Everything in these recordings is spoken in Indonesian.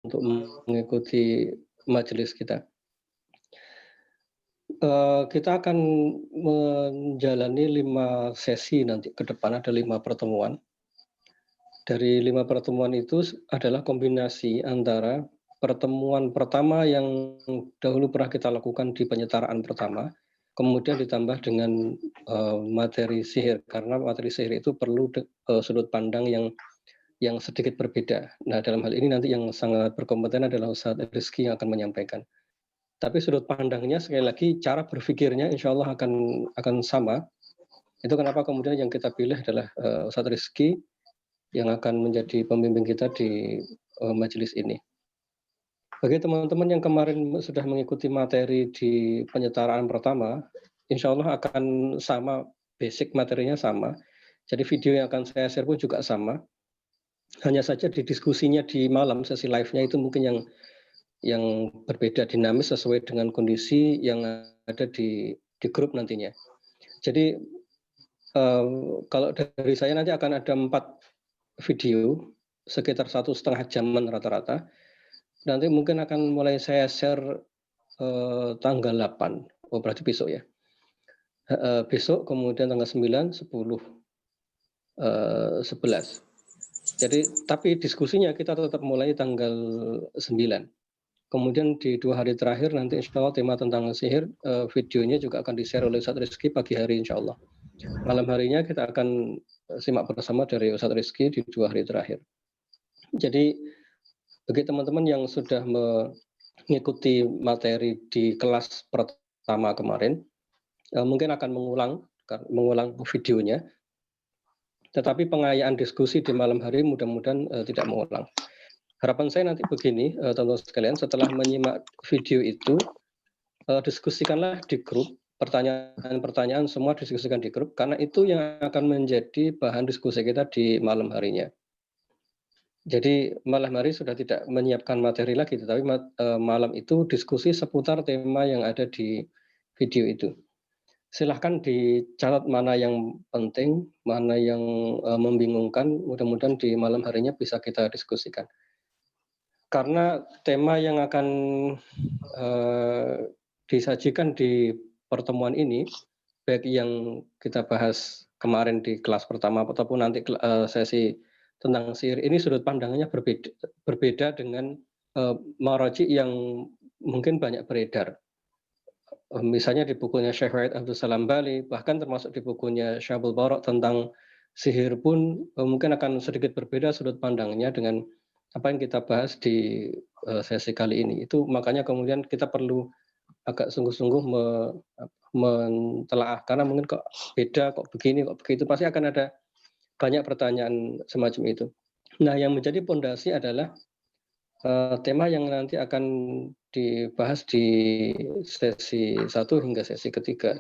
untuk mengikuti majelis kita. Kita akan menjalani 5 sesi nanti ke depan, ada 5 pertemuan. Dari 5 pertemuan itu adalah kombinasi antara pertemuan pertama yang dahulu pernah kita lakukan di penyetaraan pertama, kemudian ditambah dengan materi sihir, karena materi sihir itu perlu sudut pandang yang sedikit berbeda. Nah, dalam hal ini nanti yang sangat berkompeten adalah Ustadz Rizky yang akan menyampaikan. Tapi sudut pandangnya sekali lagi cara berpikirnya insya Allah akan sama. Itu kenapa kemudian yang kita pilih adalah Ustadz Rizky yang akan menjadi pembimbing kita di majelis ini. Bagi teman-teman yang kemarin sudah mengikuti materi di penyetaraan pertama, insya Allah akan sama, basic materinya sama. Jadi video yang akan saya share pun juga sama. Hanya saja di diskusinya di malam, sesi live-nya itu mungkin yang berbeda, dinamis sesuai dengan kondisi yang ada di grup nantinya. Jadi kalau dari saya nanti akan ada 4 video sekitar 1,5 jaman rata-rata. Nanti mungkin akan mulai saya share tanggal 8, berarti besok ya. Besok, kemudian tanggal 9, 10, 11. Jadi tapi diskusinya kita tetap mulai tanggal 9. Kemudian di 2 hari terakhir nanti insya Allah tema tentang sihir, videonya juga akan di-share oleh Ustadz Rizky pagi hari insya Allah. Malam harinya kita akan simak bersama dari Ustadz Rizky di 2 hari terakhir. Jadi bagi teman-teman yang sudah mengikuti materi di kelas pertama kemarin, mungkin akan mengulang videonya, tetapi pengayaan diskusi di malam hari mudah-mudahan tidak mengulang. Harapan saya nanti begini, teman-teman sekalian, setelah menyimak video itu, diskusikanlah di grup, pertanyaan-pertanyaan semua diskusikan di grup, karena itu yang akan menjadi bahan diskusi kita di malam harinya. Jadi malam hari sudah tidak menyiapkan materi lagi, tetapi malam itu diskusi seputar tema yang ada di video itu. Silahkan dicatat mana yang penting, mana yang membingungkan, mudah-mudahan di malam harinya bisa kita diskusikan. Karena tema yang akan disajikan di pertemuan ini, baik yang kita bahas kemarin di kelas pertama ataupun nanti sesi tentang sihir ini, sudut pandangnya berbeda dengan maraji yang mungkin banyak beredar. Misalnya di bukunya Syekh Wahid Abdul Salam Bali, bahkan termasuk di bukunya Syabul Barok tentang sihir pun mungkin akan sedikit berbeda sudut pandangnya dengan apa yang kita bahas di sesi kali ini. Itu makanya kemudian kita perlu agak sungguh-sungguh mentelaah, karena mungkin kok beda, kok begini, kok begitu, pasti akan ada banyak pertanyaan semacam itu. Nah, yang menjadi pondasi adalah tema yang nanti akan dibahas di sesi 1 hingga sesi ketiga.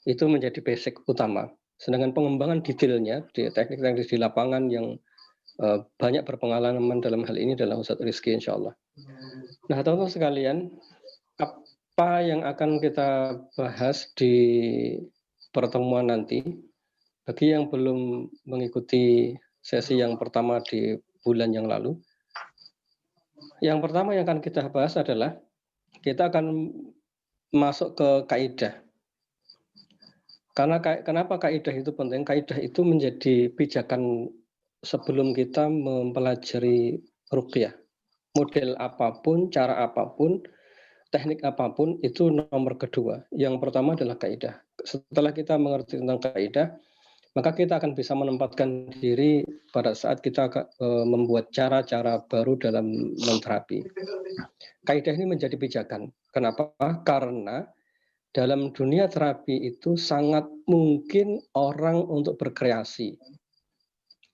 Itu menjadi basic utama. Sedangkan pengembangan detailnya, di teknik-teknik di lapangan yang banyak berpengalaman dalam hal ini adalah Ustadz Rizky insya Allah. Nah, teman-teman sekalian, apa yang akan kita bahas di pertemuan nanti, bagi yang belum mengikuti sesi yang pertama di bulan yang lalu, yang pertama yang akan kita bahas adalah kita akan masuk ke kaidah. Karena kenapa kaidah itu penting? Kaidah itu menjadi pijakan sebelum kita mempelajari ruqyah. Model apapun, cara apapun, teknik apapun, itu nomor kedua. Yang pertama adalah kaidah. Setelah kita mengerti tentang kaidah, maka kita akan bisa menempatkan diri pada saat kita membuat cara-cara baru dalam menterapi. Kaidah ini menjadi pijakan. Kenapa? Karena dalam dunia terapi itu sangat mungkin orang untuk berkreasi.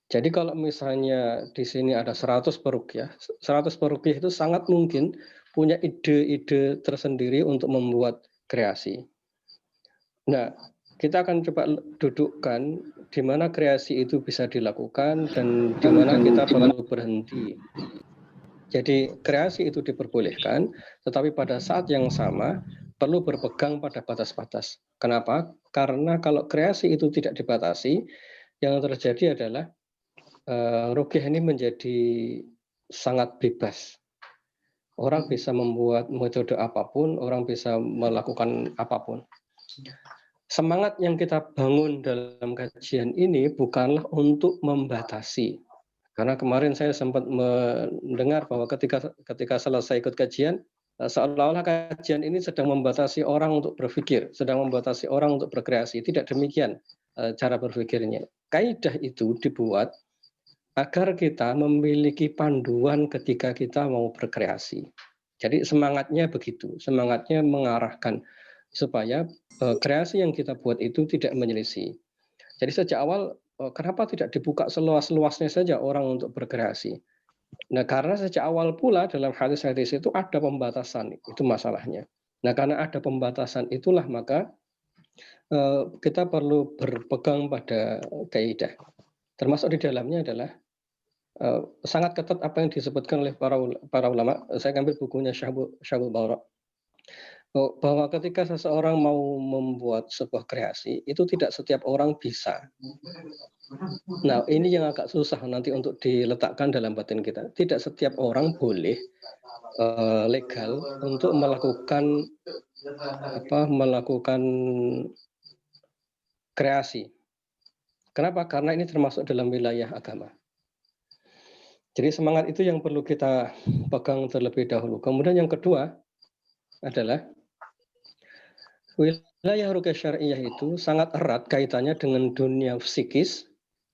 Jadi kalau misalnya di sini ada 100 peruqyah, 100 peruqyah itu sangat mungkin punya ide-ide tersendiri untuk membuat kreasi. Nah, kita akan coba dudukkan di mana kreasi itu bisa dilakukan dan di mana kita perlu berhenti. Jadi kreasi itu diperbolehkan, tetapi pada saat yang sama perlu berpegang pada batas-batas. Kenapa? Karena kalau kreasi itu tidak dibatasi, yang terjadi adalah ruqyah ini menjadi sangat bebas. Orang bisa membuat metode apapun, orang bisa melakukan apapun. Semangat yang kita bangun dalam kajian ini bukanlah untuk membatasi. Karena kemarin saya sempat mendengar bahwa ketika selesai ikut kajian, seolah-olah kajian ini sedang membatasi orang untuk berpikir, sedang membatasi orang untuk berkreasi. Tidak demikian cara berpikirnya. Kaidah itu dibuat agar kita memiliki panduan ketika kita mau berkreasi. Jadi semangatnya begitu, semangatnya mengarahkan supaya kreasi yang kita buat itu tidak menyelisih. Jadi sejak awal kenapa tidak dibuka seluas-luasnya saja orang untuk berkreasi? Nah, karena sejak awal pula dalam hadis-hadis itu ada pembatasan, itu masalahnya. Nah, karena ada pembatasan itulah maka kita perlu berpegang pada kaidah. Termasuk di dalamnya adalah sangat ketat apa yang disebutkan oleh para ulama. Saya ambil bukunya Syahbul Barak. Bahwa ketika seseorang mau membuat sebuah kreasi, itu tidak setiap orang bisa. Nah, ini yang agak susah nanti untuk diletakkan dalam batin kita. Tidak setiap orang boleh legal untuk melakukan kreasi. Kenapa? Karena ini termasuk dalam wilayah agama. Jadi semangat itu yang perlu kita pegang terlebih dahulu. Kemudian yang kedua adalah wilayah ruqyah syariah itu sangat erat kaitannya dengan dunia psikis.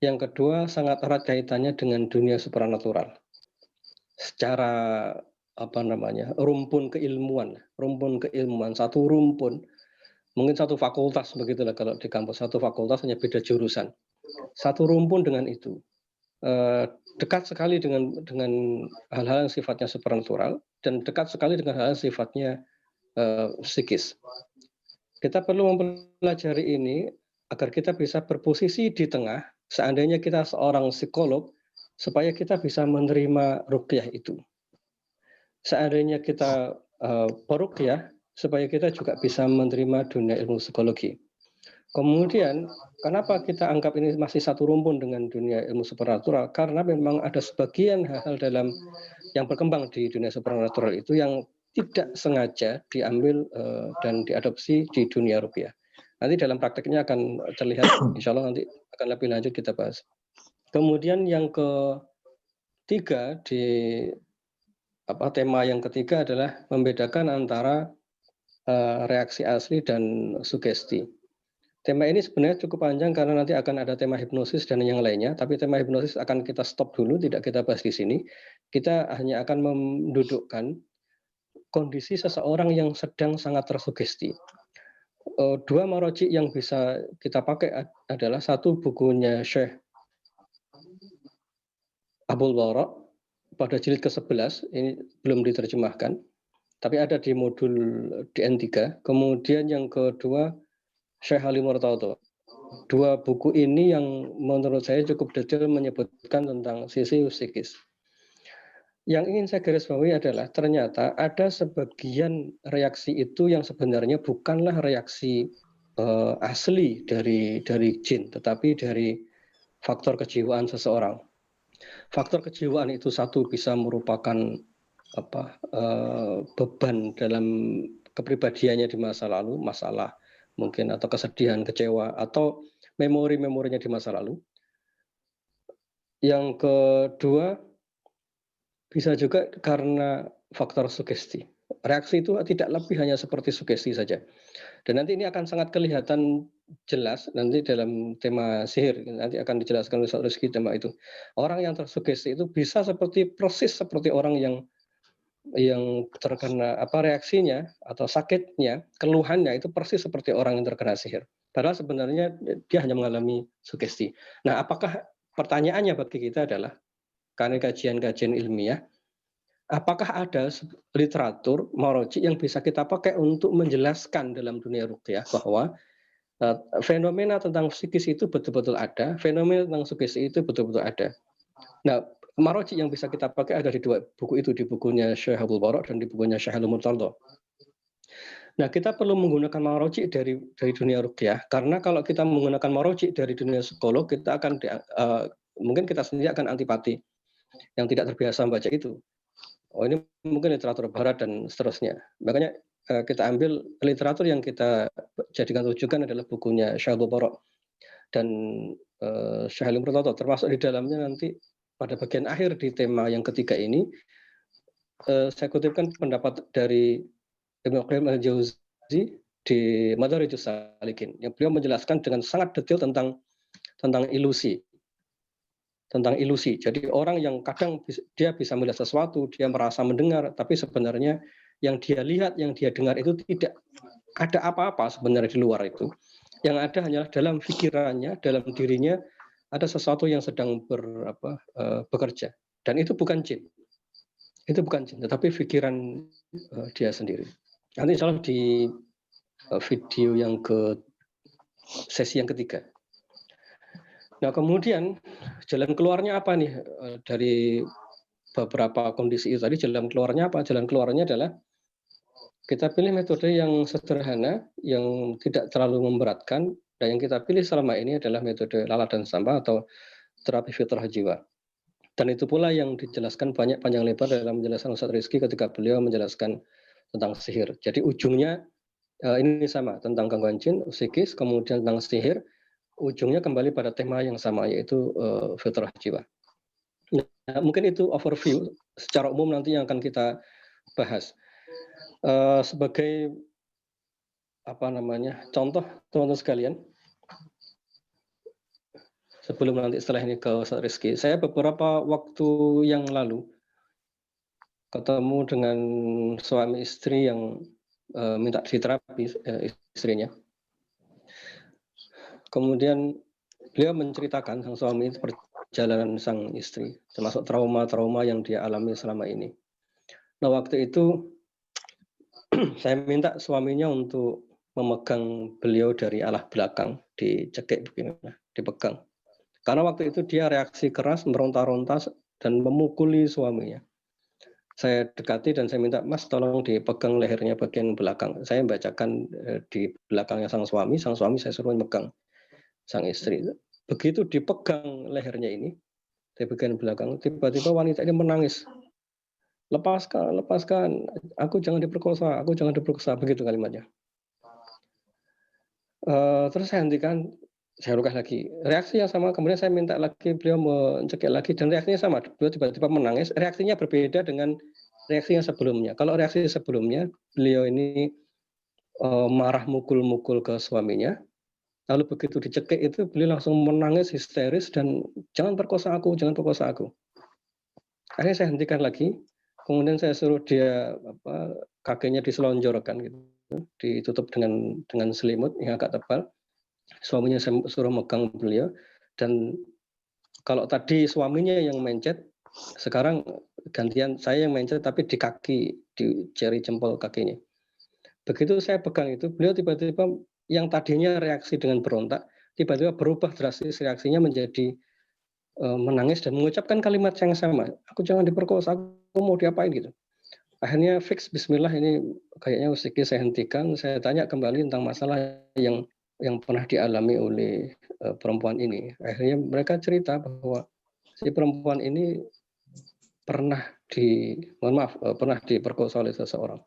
Yang kedua sangat erat kaitannya dengan dunia supranatural. Secara rumpun keilmuan, satu rumpun, mungkin satu fakultas begitulah kalau di kampus, satu fakultas hanya beda jurusan. Satu rumpun dengan itu. Dekat sekali dengan hal-hal yang sifatnya supranatural dan dekat sekali dengan hal yang sifatnya psikis. Kita perlu mempelajari ini agar kita bisa berposisi di tengah seandainya kita seorang psikolog supaya kita bisa menerima ruqyah itu. Seandainya kita peruqyah supaya kita juga bisa menerima dunia ilmu psikologi. Kemudian, kenapa kita anggap ini masih satu rumpun dengan dunia ilmu supranatural? Karena memang ada sebagian hal-hal dalam yang berkembang di dunia supranatural itu yang tidak sengaja diambil dan diadopsi di dunia ruqyah. Nanti dalam prakteknya akan terlihat, insya Allah nanti akan lebih lanjut kita bahas. Kemudian yang ketiga tema yang ketiga adalah membedakan antara reaksi asli dan sugesti. Tema ini sebenarnya cukup panjang karena nanti akan ada tema hipnosis dan yang lainnya, tapi tema hipnosis akan kita stop dulu, tidak kita bahas di sini. Kita hanya akan mendudukkan kondisi seseorang yang sedang sangat tersugesti. Dua maroji yang bisa kita pakai adalah satu bukunya Syekh Abul Barak pada jilid ke-11, ini belum diterjemahkan, tapi ada di modul DN3. Kemudian yang kedua Syekh Ali Murtado. Dua buku ini yang menurut saya cukup detail menyebutkan tentang sisi psikis. Yang ingin saya garis bawahi adalah ternyata ada sebagian reaksi itu yang sebenarnya bukanlah reaksi asli dari jin, tetapi dari faktor kejiwaan seseorang. Faktor kejiwaan itu satu bisa merupakan beban dalam kepribadiannya di masa lalu, masalah mungkin atau kesedihan, kecewa atau memori-memorinya di masa lalu. Yang kedua bisa juga karena faktor sugesti. Reaksi itu tidak lebih hanya seperti sugesti saja. Dan nanti ini akan sangat kelihatan jelas nanti dalam tema sihir, nanti akan dijelaskan oleh Ustaz Rizky tema itu. Orang yang tersugesti itu bisa persis seperti orang yang terkena reaksinya atau sakitnya, keluhannya itu persis seperti orang yang terkena sihir. Padahal sebenarnya dia hanya mengalami sugesti. Nah, apakah pertanyaannya bagi kita adalah karena kajian-kajian ilmiah, apakah ada literatur maroji yang bisa kita pakai untuk menjelaskan dalam dunia ruqyah bahwa fenomena tentang psikis itu betul-betul ada, fenomena tentang sugesti itu betul-betul ada. Nah, maroji yang bisa kita pakai ada di dua buku itu, di bukunya Syekh Abul Barak dan di bukunya Syekh Ali Murtado. Nah, kita perlu menggunakan maroji dari dunia ruqyah karena kalau kita menggunakan maroji dari dunia psikolog, kita akan mungkin kita sendiri akan antipati yang tidak terbiasa membaca itu. oh ini mungkin literatur barat dan seterusnya. Makanya kita ambil literatur yang kita jadikan rujukan adalah bukunya Syahdu Bara dan Syekh Ali Murtadha, termasuk di dalamnya nanti pada bagian akhir di tema yang ketiga ini saya kutipkan pendapat dari Ibnu Qayyim al-Jauzi di Madarijus Salikin yang beliau menjelaskan dengan sangat detail tentang ilusi. Tentang ilusi. Jadi orang yang kadang dia bisa melihat sesuatu, dia merasa mendengar, tapi sebenarnya yang dia lihat, yang dia dengar itu tidak ada apa-apa sebenarnya di luar itu. Yang ada hanyalah dalam pikirannya, dalam dirinya ada sesuatu yang sedang bekerja. Dan itu bukan jin. Itu bukan jin, tetapi pikiran dia sendiri. Nanti insya Allah di video yang sesi yang ketiga. Nah kemudian jalan keluarnya apa nih dari beberapa kondisi itu tadi? Jalan keluarnya apa? Jalan keluarnya adalah kita pilih metode yang sederhana, yang tidak terlalu memberatkan, dan yang kita pilih selama ini adalah metode lalat dan sampah atau terapi fitrah jiwa. Dan itu pula yang dijelaskan banyak panjang lebar dalam penjelasan Ustaz Rizky ketika beliau menjelaskan tentang sihir. Jadi ujungnya ini sama, tentang gangguan jin, psikis, kemudian tentang sihir, ujungnya kembali pada tema yang sama, yaitu fitrah jiwa. Nah, mungkin itu overview secara umum nanti yang akan kita bahas. Sebagai contoh teman-teman sekalian, sebelum nanti setelah ini ke Ustaz Rizky, saya beberapa waktu yang lalu ketemu dengan suami istri yang minta diterapi istrinya. Kemudian beliau menceritakan sang suami itu perjalanan sang istri, termasuk trauma-trauma yang dia alami selama ini. Nah waktu itu saya minta suaminya untuk memegang beliau dari arah belakang, dicekik begini, dipegang. Karena waktu itu dia reaksi keras, meronta-ronta dan memukuli suaminya. Saya dekati dan saya minta, Mas tolong dipegang lehernya bagian belakang. Saya bacakan di belakangnya sang suami saya suruh memegang sang istri. Begitu dipegang lehernya ini, di bagian belakang, tiba-tiba wanita ini menangis. Lepaskan, aku jangan diperkosa, begitu kalimatnya. Terus saya hentikan, saya rukah lagi. Reaksi yang sama, kemudian saya minta lagi, beliau mencekik lagi, dan reaksinya sama. Beliau tiba-tiba menangis, reaksinya berbeda dengan reaksi yang sebelumnya. Kalau reaksi sebelumnya, beliau ini marah mukul-mukul ke suaminya, lalu begitu dicekik itu, beliau langsung menangis histeris dan jangan perkosa aku. Akhirnya saya hentikan lagi, kemudian saya suruh dia kakinya diselonjorkan gitu, ditutup dengan selimut yang agak tebal. Suaminya saya suruh megang beliau, dan kalau tadi suaminya yang mencet, sekarang gantian saya yang mencet tapi di kaki, di jari jempol kakinya. Begitu saya pegang itu, beliau tiba-tiba yang tadinya reaksi dengan berontak, tiba-tiba berubah drastis reaksinya menjadi menangis dan mengucapkan kalimat yang sama, aku jangan diperkosa, aku mau diapain gitu. Akhirnya fix bismillah, ini kayaknya sedikit saya hentikan, saya tanya kembali tentang masalah yang pernah dialami oleh perempuan ini. Akhirnya mereka cerita bahwa si perempuan ini pernah diperkosa oleh seseorang.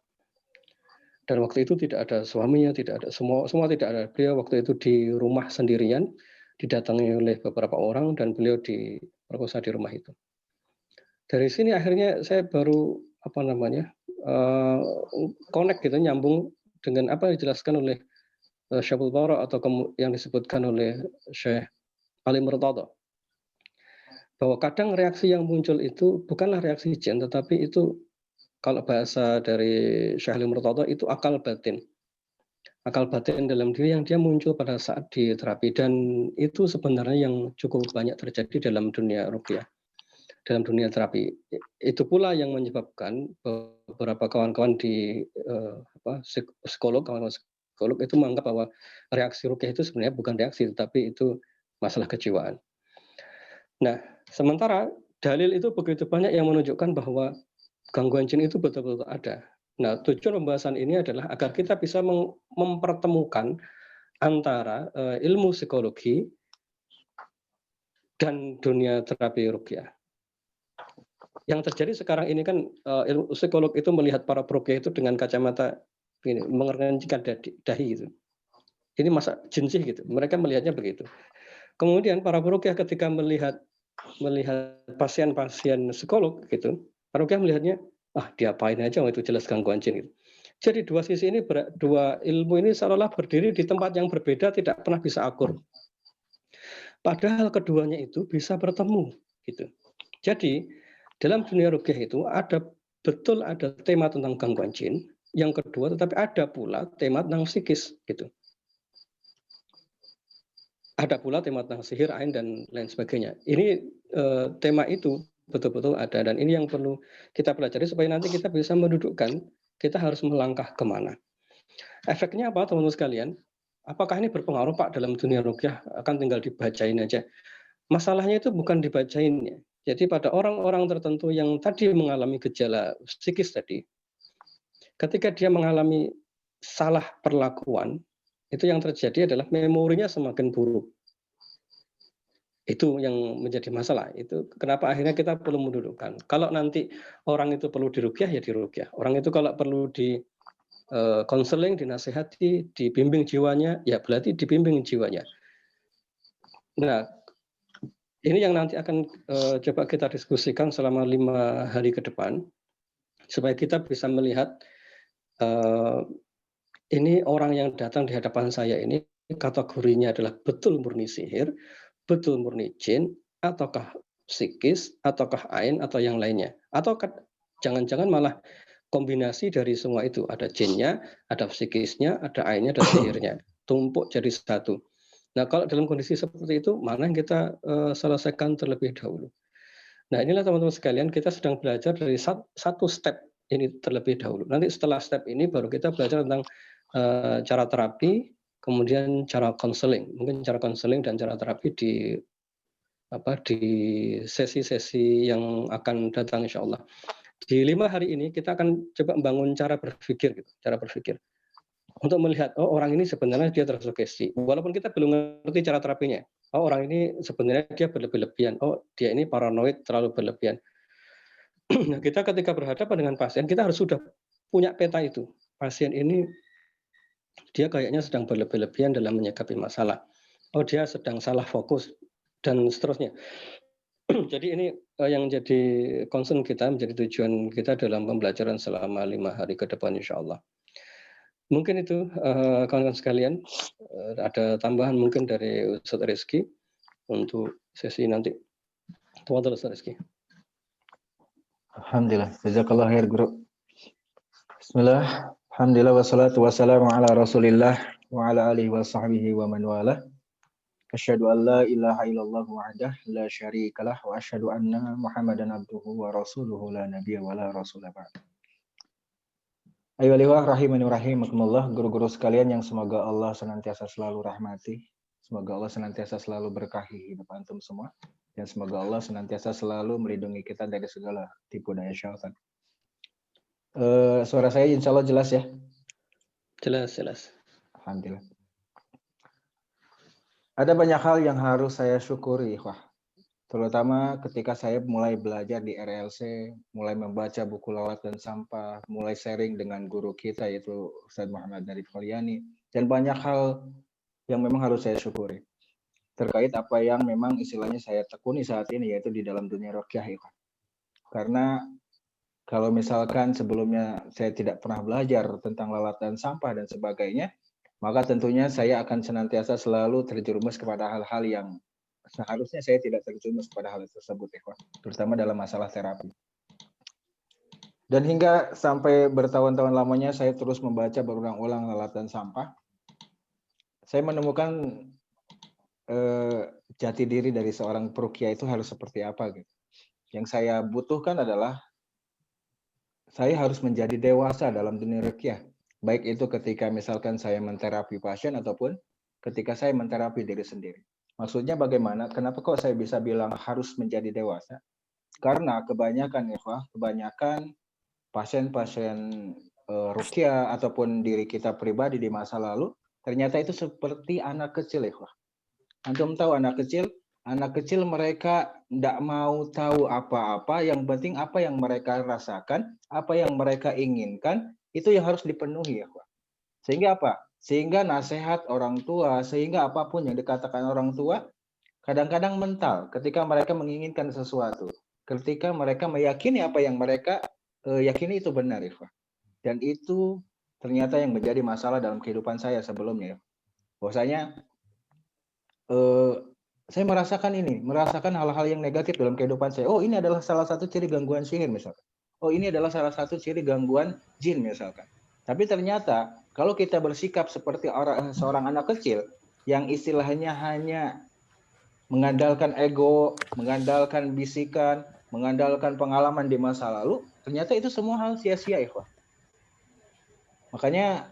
Dan waktu itu tidak ada suaminya, tidak ada semua tidak ada. Beliau waktu itu di rumah sendirian, didatangi oleh beberapa orang dan beliau diperkosa di rumah itu. Dari sini akhirnya saya baru connect gitu, nyambung dengan apa yang dijelaskan oleh Syahdu Bara atau yang disebutkan oleh Syekh Ali Murtadha. Bahwa kadang reaksi yang muncul itu bukanlah reaksi jin, tetapi itu kalau bahasa dari Syekh Ali Murtadha itu akal batin. Akal batin dalam diri yang dia muncul pada saat di terapi, dan itu sebenarnya yang cukup banyak terjadi dalam dunia ruqyah, dalam dunia terapi. Itu pula yang menyebabkan beberapa kawan-kawan di psikolog itu menganggap bahwa reaksi ruqyah itu sebenarnya bukan reaksi, tetapi itu masalah kejiwaan. Nah, sementara dalil itu begitu banyak yang menunjukkan bahwa gangguan jin itu betul-betul ada. Nah, tujuan pembahasan ini adalah agar kita bisa mempertemukan antara ilmu psikologi dan dunia terapi ruqyah. yang terjadi sekarang ini kan ilmu psikolog itu melihat para peruqyah itu dengan kacamata ini mengernyitkan dahi gitu. Ini masa jin sih gitu. Mereka melihatnya begitu. Kemudian para peruqyah ketika melihat pasien-pasien psikolog gitu, para peruqyah melihatnya, diapain aja itu jelas gangguan jin gitu. Jadi dua sisi ini dua ilmu ini seolah-olah berdiri di tempat yang berbeda, tidak pernah bisa akur. Padahal keduanya itu bisa bertemu gitu. Jadi dalam dunia ruqyah itu ada tema tentang gangguan jin, yang kedua tetapi ada pula tema tentang psikis gitu. Ada pula tema tentang sihir, ain dan lain sebagainya. Ini tema itu betul-betul ada dan ini yang perlu kita pelajari supaya nanti kita bisa mendudukkan kita harus melangkah kemana. Efeknya apa teman-teman sekalian? Apakah ini berpengaruh Pak dalam dunia ruqyah? Akan tinggal dibacain aja. Masalahnya itu bukan dibacainnya. Jadi pada orang-orang tertentu yang tadi mengalami gejala psikis tadi, ketika dia mengalami salah perlakuan, itu yang terjadi adalah memorinya semakin buruk. Itu yang menjadi masalah. Itu kenapa akhirnya kita perlu mendudukkan. Kalau nanti orang itu perlu diruqyah, ya diruqyah. Orang itu kalau perlu di konseling, dinasehati, dibimbing jiwanya, ya berarti dibimbing jiwanya. Nah, ini yang nanti akan coba kita diskusikan selama 5 hari ke depan, supaya kita bisa melihat ini orang yang datang di hadapan saya ini kategorinya adalah betul murni sihir, betul murni jin, ataukah psikis, ataukah ain, atau yang lainnya. Atau jangan-jangan malah kombinasi dari semua itu. Ada jinnya, ada psikisnya, ada ainnya, ada sihirnya. Tumpuk jadi satu. Nah, kalau dalam kondisi seperti itu, mana yang kita selesaikan terlebih dahulu. Nah, inilah teman-teman sekalian, kita sedang belajar dari satu step ini terlebih dahulu. Nanti setelah step ini baru kita belajar tentang cara terapi, kemudian cara konseling. Mungkin cara konseling dan cara terapi di sesi-sesi yang akan datang insya Allah. Di 5 hari ini kita akan coba membangun cara berpikir gitu, cara berpikir. Untuk melihat, orang ini sebenarnya dia tersugesti. Walaupun kita belum ngerti cara terapinya. Orang ini sebenarnya dia berlebihan. Dia ini paranoid, terlalu berlebihan. Nah, kita ketika berhadapan dengan pasien, kita harus sudah punya peta itu. Pasien ini dia kayaknya sedang berlebihan dalam menyikapi masalah. Dia sedang salah fokus dan seterusnya. Jadi ini yang jadi concern kita, menjadi tujuan kita dalam pembelajaran selama 5 hari ke depan insya Allah. Mungkin itu kawan-kawan sekalian, ada tambahan mungkin dari Ustaz Rizky untuk sesi nanti. Tafadhol Ustaz Rizky. Alhamdulillah, jazakallah khair guru. Bismillah, alhamdulillah wassalatu wassalamu ala Rasulillah wa ala alihi wa sahbihi wa man wala. Asyhadu an la ilaha illallah wahdah la syarikalah wa asyhadu anna Muhammadan abduhu wa rasuluhu la nabiyya wa la rasula ba'd. Ayyuhal rahimani rahimakumullah, guru-guru sekalian yang semoga Allah senantiasa selalu rahmati, semoga Allah senantiasa selalu berkahi hidup antum semua, dan semoga Allah senantiasa selalu melindungi kita dari segala tipu daya syaitan. Suara saya insya Allah jelas ya? Jelas. Alhamdulillah. Ada banyak hal yang harus saya syukuri, terutama ketika saya mulai belajar di RLC, mulai membaca buku Lalat dan Sampah, mulai sharing dengan guru kita yaitu Ustaz Muhammad Narif Khalyani, dan banyak hal yang memang harus saya syukuri terkait apa yang memang istilahnya saya tekuni saat ini, yaitu di dalam dunia ruqyah. Karena kalau misalkan sebelumnya saya tidak pernah belajar tentang lalat dan sampah dan sebagainya, maka tentunya saya akan senantiasa selalu terjerumus kepada hal-hal yang seharusnya saya tidak terjerumus kepada hal tersebut, terutama dalam masalah terapi. Dan hingga sampai bertahun-tahun lamanya saya terus membaca berulang-ulang lalat dan sampah, saya menemukan jati diri dari seorang peruqyah itu harus seperti apa gitu. Yang saya butuhkan adalah saya harus menjadi dewasa dalam dunia ruqyah. Baik itu ketika misalkan saya menterapi pasien ataupun ketika saya menterapi diri sendiri. Maksudnya bagaimana? Kenapa kok saya bisa bilang harus menjadi dewasa? Karena kebanyakan pasien-pasien ruqyah ataupun diri kita pribadi di masa lalu ternyata itu seperti anak kecil, Antum tahu anak kecil Anak kecil mereka tidak mau tahu apa-apa, yang penting apa yang mereka rasakan, apa yang mereka inginkan, itu yang harus dipenuhi ya, Pak. Sehingga apa? Sehingga nasihat orang tua, sehingga apapun yang dikatakan orang tua, kadang-kadang mental ketika mereka menginginkan sesuatu. Ketika mereka meyakini apa yang mereka yakini itu benar, ya, Pak. Dan itu ternyata yang menjadi masalah dalam kehidupan saya sebelumnya. Ya. Bahwasanya saya merasakan hal-hal yang negatif dalam kehidupan saya. Oh, ini adalah salah satu ciri gangguan sihir misalkan. Oh, ini adalah salah satu ciri gangguan jin misalkan. Tapi ternyata kalau kita bersikap seperti seorang anak kecil yang istilahnya hanya mengandalkan ego, mengandalkan bisikan, mengandalkan pengalaman di masa lalu, ternyata itu semua hal sia-sia, ikhwah. Makanya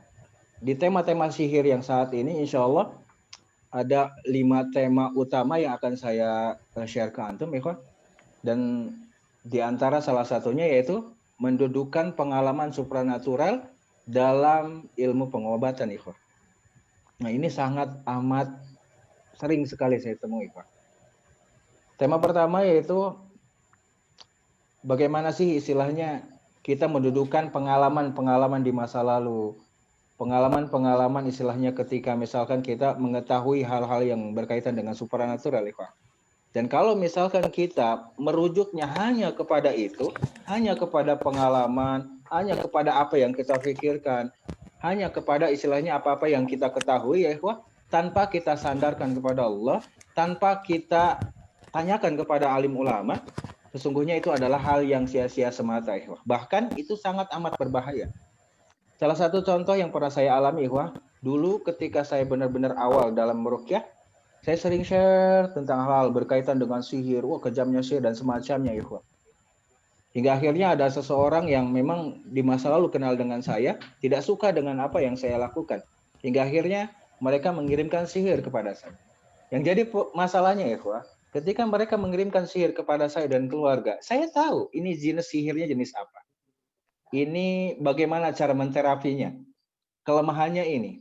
di tema-tema sihir yang saat ini, insya Allah ada 5 tema utama yang akan saya share ke antum, ikhwan. Dan di antara salah satunya yaitu mendudukan pengalaman supranatural dalam ilmu pengobatan, ikhwan. Nah, ini sangat amat sering sekali saya temui, Pak. Tema pertama yaitu bagaimana sih istilahnya kita mendudukan pengalaman-pengalaman di masa lalu. Pengalaman-pengalaman istilahnya ketika misalkan kita mengetahui hal-hal yang berkaitan dengan supranatural, Pak. Dan kalau misalkan kita merujuknya hanya kepada itu, hanya kepada pengalaman, hanya kepada apa yang kita pikirkan, hanya kepada istilahnya apa-apa yang kita ketahui, ya ikhwah, tanpa kita sandarkan kepada Allah, tanpa kita tanyakan kepada alim ulama, sesungguhnya itu adalah hal yang sia-sia semata, ikhwah. Bahkan itu sangat amat berbahaya. Salah satu contoh yang pernah saya alami, ikhwah, dulu ketika saya benar-benar awal dalam meruqyah, saya sering share tentang hal berkaitan dengan sihir, kejamnya sihir dan semacamnya, ikhwah. Hingga akhirnya ada seseorang yang memang di masa lalu kenal dengan saya, tidak suka dengan apa yang saya lakukan. Hingga akhirnya mereka mengirimkan sihir kepada saya. Yang jadi masalahnya, ikhwah, ketika mereka mengirimkan sihir kepada saya dan keluarga, saya tahu ini jenis sihirnya jenis apa. Ini bagaimana cara menterapinya. Kelemahannya ini.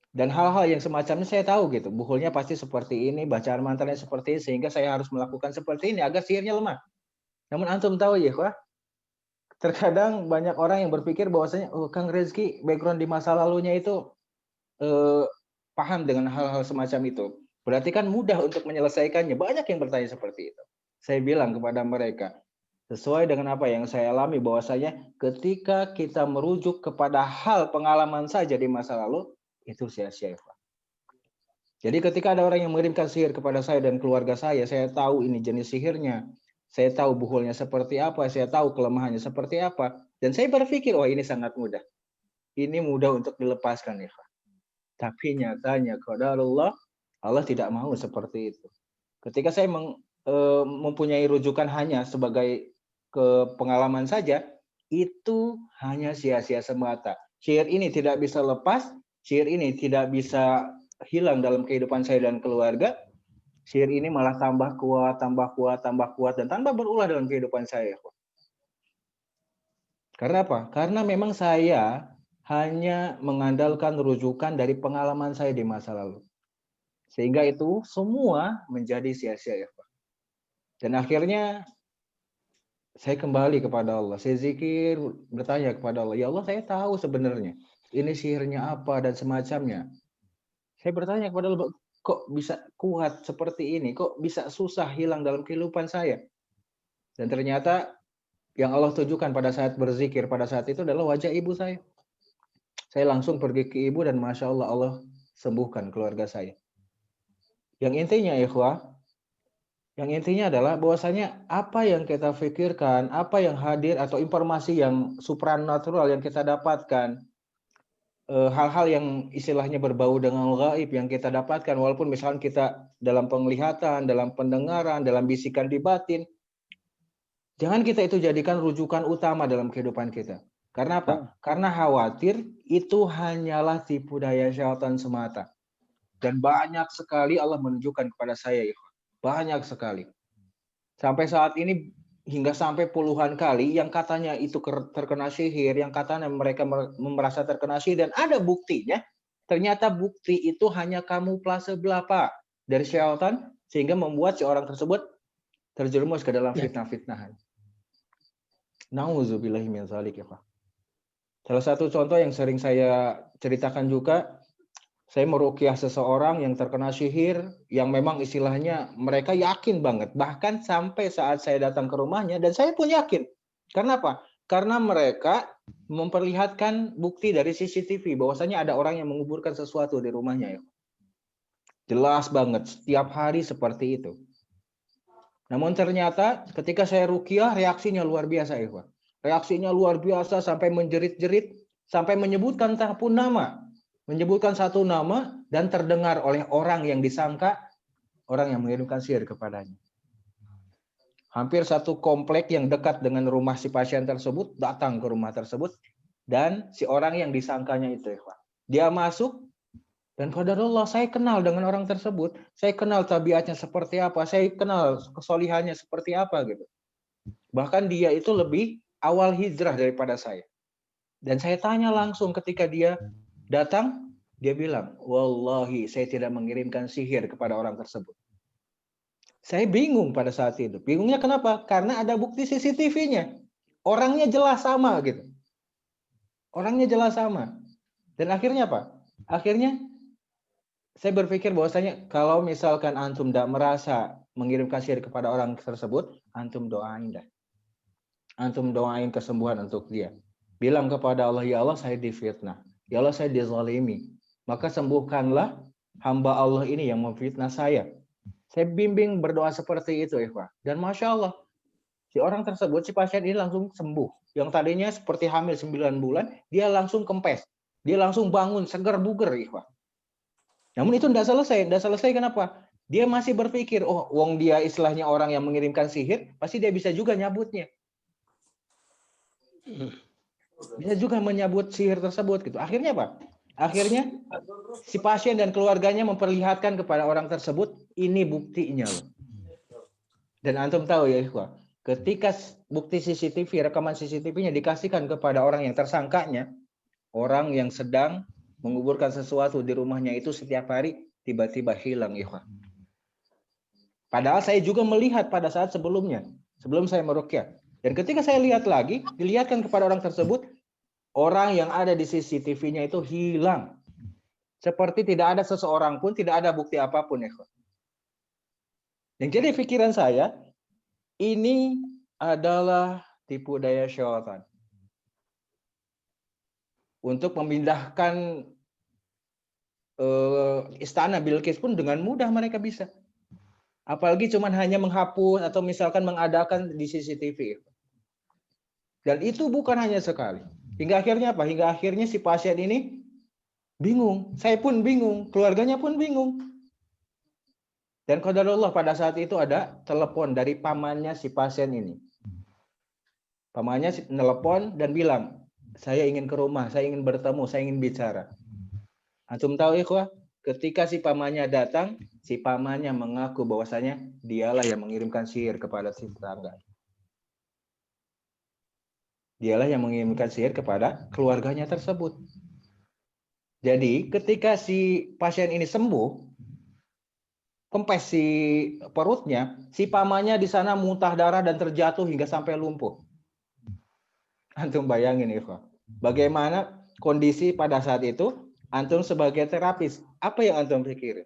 Dan hal-hal yang semacamnya saya tahu gitu. Buhulnya pasti seperti ini, bacaan mantranya seperti ini, sehingga saya harus melakukan seperti ini agar sihirnya lemah. Namun antum tahu ya, Wah, terkadang banyak orang yang berpikir bahwasanya, oh Kang Rezki background di masa lalunya itu paham dengan hal-hal semacam itu. Berarti kan mudah untuk menyelesaikannya. Banyak yang bertanya seperti itu. Saya bilang kepada mereka, sesuai dengan apa yang saya alami, bahwasanya ketika kita merujuk kepada hal pengalaman saja di masa lalu, itu sia-sia, Pak. Jadi ketika ada orang yang mengirimkan sihir kepada saya dan keluarga saya tahu ini jenis sihirnya, saya tahu buhulnya seperti apa, saya tahu kelemahannya seperti apa, dan saya berpikir, wah ini sangat mudah. Ini mudah untuk dilepaskan, ya, Pak. Tapi nyatanya, qadarullah, Allah tidak mau seperti itu. Ketika saya mempunyai rujukan hanya sebagai pengalaman saja, itu hanya sia-sia semata. Sihir ini tidak bisa lepas, sihir ini tidak bisa hilang dalam kehidupan saya dan keluarga. Sihir ini malah tambah kuat, dan tambah berulah dalam kehidupan saya. Karena apa? Karena memang saya hanya mengandalkan rujukan dari pengalaman saya di masa lalu. Sehingga itu semua menjadi sia-sia, ya Pak. Dan akhirnya saya kembali kepada Allah. Saya zikir, bertanya kepada Allah. Ya Allah, saya tahu sebenarnya ini sihirnya apa dan semacamnya. Saya bertanya kepada Allah, kok bisa kuat seperti ini? Kok bisa susah hilang dalam kehidupan saya? Dan ternyata yang Allah tujukan pada saat berzikir pada saat itu adalah wajah ibu saya. Saya langsung pergi ke ibu dan Masya Allah, Allah sembuhkan keluarga saya. Yang intinya, ikhwah, yang intinya adalah bahwasanya apa yang kita pikirkan, apa yang hadir atau informasi yang supranatural yang kita dapatkan, hal-hal yang istilahnya berbau dengan gaib yang kita dapatkan, walaupun misalnya kita dalam penglihatan, dalam pendengaran, dalam bisikan di batin, jangan kita itu jadikan rujukan utama dalam kehidupan kita. Karena apa? Karena khawatir itu hanyalah tipu daya syaitan semata. Dan banyak sekali Allah menunjukkan kepada saya, ya. Banyak sekali. Sampai saat ini hingga sampai puluhan kali yang katanya itu terkena sihir, yang katanya mereka merasa terkena sihir, dan ada buktinya. Ternyata bukti itu hanya kamuflase belaka dari syaitan sehingga membuat si orang tersebut terjerumus ke dalam fitnah-fitnahan. Nauzubillahi min dzalik, ya Pak. Salah satu contoh yang sering saya ceritakan juga, saya meruqyah seseorang yang terkena sihir, yang memang istilahnya mereka yakin banget, bahkan sampai saat saya datang ke rumahnya, dan saya pun yakin. Karena apa? Karena mereka memperlihatkan bukti dari CCTV bahwasanya ada orang yang menguburkan sesuatu di rumahnya, ya. Jelas banget, setiap hari seperti itu. Namun ternyata ketika saya ruqyah, reaksinya luar biasa, Ikhwan. Reaksinya luar biasa sampai menjerit-jerit, sampai menyebutkan pun nama. Menyebutkan satu nama dan terdengar oleh orang yang disangka orang yang mengirimkan sihir kepadanya. Hampir satu komplek yang dekat dengan rumah si pasien tersebut datang ke rumah tersebut, dan si orang yang disangkanya itu, Ikhwan, dia masuk. Dan qadarullah, saya kenal dengan orang tersebut. Saya kenal tabiatnya seperti apa. Saya kenal kesolihannya seperti apa gitu. Bahkan dia itu lebih awal hijrah daripada saya. Dan saya tanya langsung ketika dia datang, dia bilang, wallahi saya tidak mengirimkan sihir kepada orang tersebut. Saya bingung pada saat itu. Bingungnya kenapa? Karena ada bukti CCTV-nya. Orangnya jelas sama gitu. Orangnya jelas sama. Dan akhirnya apa? Akhirnya saya berpikir bahwasanya kalau misalkan antum tidak merasa mengirimkan sihir kepada orang tersebut, antum doain dah. Antum doain kesembuhan untuk dia. Bilang kepada Allah, ya Allah saya difitnah. Ya Allah saya dizalimi. Maka sembuhkanlah hamba Allah ini yang memfitnah saya. Saya bimbing berdoa seperti itu, Ikhwah. Dan Masya Allah, si orang tersebut, si pasien ini langsung sembuh. Yang tadinya seperti hamil 9 bulan, dia langsung kempes. Dia langsung bangun, segar buger, Ikhwah. Namun itu tidak selesai kenapa? Dia masih berpikir, oh, wong dia istilahnya orang yang mengirimkan sihir, pasti dia bisa juga nyabutnya. Bisa juga menyabut sihir tersebut gitu. Akhirnya apa? Akhirnya si pasien dan keluarganya memperlihatkan kepada orang tersebut, ini buktinya loh. Dan antum tahu ya, Ikhwah, ketika bukti CCTV, rekaman CCTV-nya dikasihkan kepada orang yang tersangkanya, orang yang sedang menguburkan sesuatu di rumahnya itu setiap hari tiba-tiba hilang, Ikhwan. Padahal saya juga melihat pada saat sebelumnya, sebelum saya meruqyah. Dan ketika saya lihat lagi, dilihatkan kepada orang tersebut, orang yang ada di CCTV-nya itu hilang. Seperti tidak ada seseorang pun, tidak ada bukti apapun, Ikhwan. Yang jadi pikiran saya, ini adalah tipu daya syaitan. Untuk memindahkan istana Bilqis pun dengan mudah mereka bisa. Apalagi cuman hanya menghapus atau misalkan mengadakan di CCTV. Dan itu bukan hanya sekali. Hingga akhirnya apa? Hingga akhirnya si pasien ini bingung. Saya pun bingung. Keluarganya pun bingung. Dan qadarullah pada saat itu ada telepon dari pamannya si pasien ini. Pamannya telepon dan bilang, saya ingin ke rumah, saya ingin bertemu, saya ingin bicara. Antum tahu Ikhwah, ketika si pamannya datang, si pamannya mengaku bahwasanya dialah yang mengirimkan sihir kepada si tetangga. Dialah yang mengirimkan sihir kepada keluarganya tersebut. Jadi ketika si pasien ini sembuh, kempes si perutnya, si pamannya di sana muntah darah dan terjatuh hingga sampai lumpuh. Antum bayangin Ikhwah, bagaimana kondisi pada saat itu? Antum sebagai terapis, apa yang antum pikirin?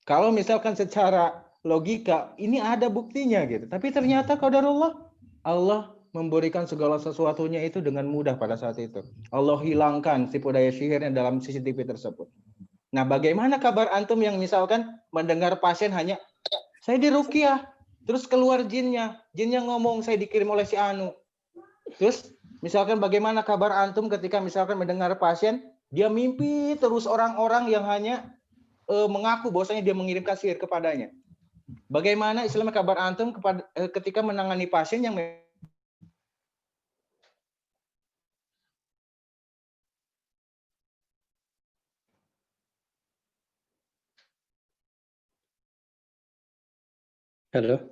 Kalau misalkan secara logika, ini ada buktinya gitu. Tapi ternyata qadarullah, Allah memberikan segala sesuatunya itu dengan mudah pada saat itu. Allah hilangkan tipu daya sihirnya dalam CCTV tersebut. Nah, bagaimana kabar antum yang misalkan mendengar pasien hanya, saya diruqyah, terus keluar jinnya ngomong saya dikirim oleh si Anu. Terus misalkan bagaimana kabar antum ketika misalkan mendengar pasien, dia mimpi terus orang-orang yang hanya mengaku bahwasanya dia mengirimkan sihir kepadanya. Bagaimana istilahnya kabar antum ketika menangani pasien yang Halo,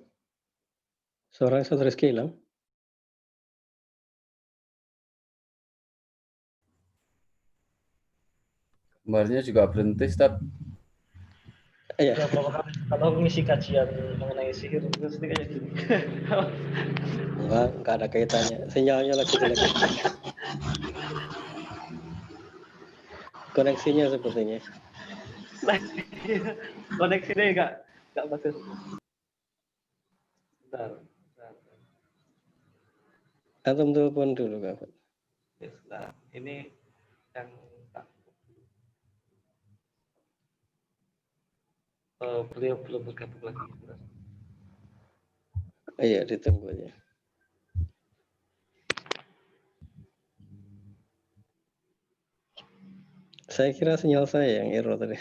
suara Ustaz Rizky hilang. Gambarnya juga berhenti, Ustaz. Iya. Berapa kali kalau ngisi kajian mengenai sihir terus ini kayak gini. Enggak ada kaitannya. Sinyalnya lagi jelek. Koneksinya sepertinya. Koneksinya enggak bagus. Bentar. Antum telepon dulu, Kak. Yes, nah, ini yang beliau belum bergabung lagi. Iya, ditunggu aja. Saya kira sinyal saya yang error tadi.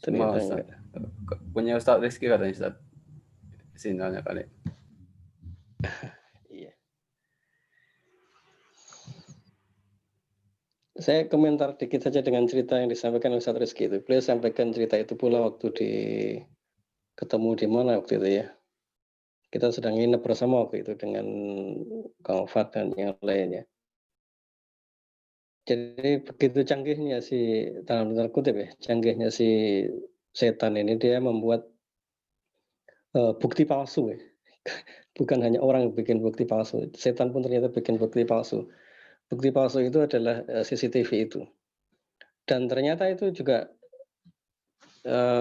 Ternyata enggak. Punya Ustadz Rizky katanya Ustadz. Sinyalnya kali. Iya. Saya komentar dikit saja dengan cerita yang disampaikan oleh Ustadz Rizky itu. Beliau sampaikan cerita itu pula waktu ketemu di mana waktu itu ya. Kita sedang nginep bersama waktu itu dengan Kang Fat dan yang lainnya. Jadi begitu canggihnya dalam tanda kutip ya, canggihnya si setan ini, dia membuat bukti palsu ya. Bukan hanya orang yang bikin bukti palsu, setan pun ternyata bikin bukti palsu. Bukti palsu itu adalah CCTV itu. Dan ternyata itu juga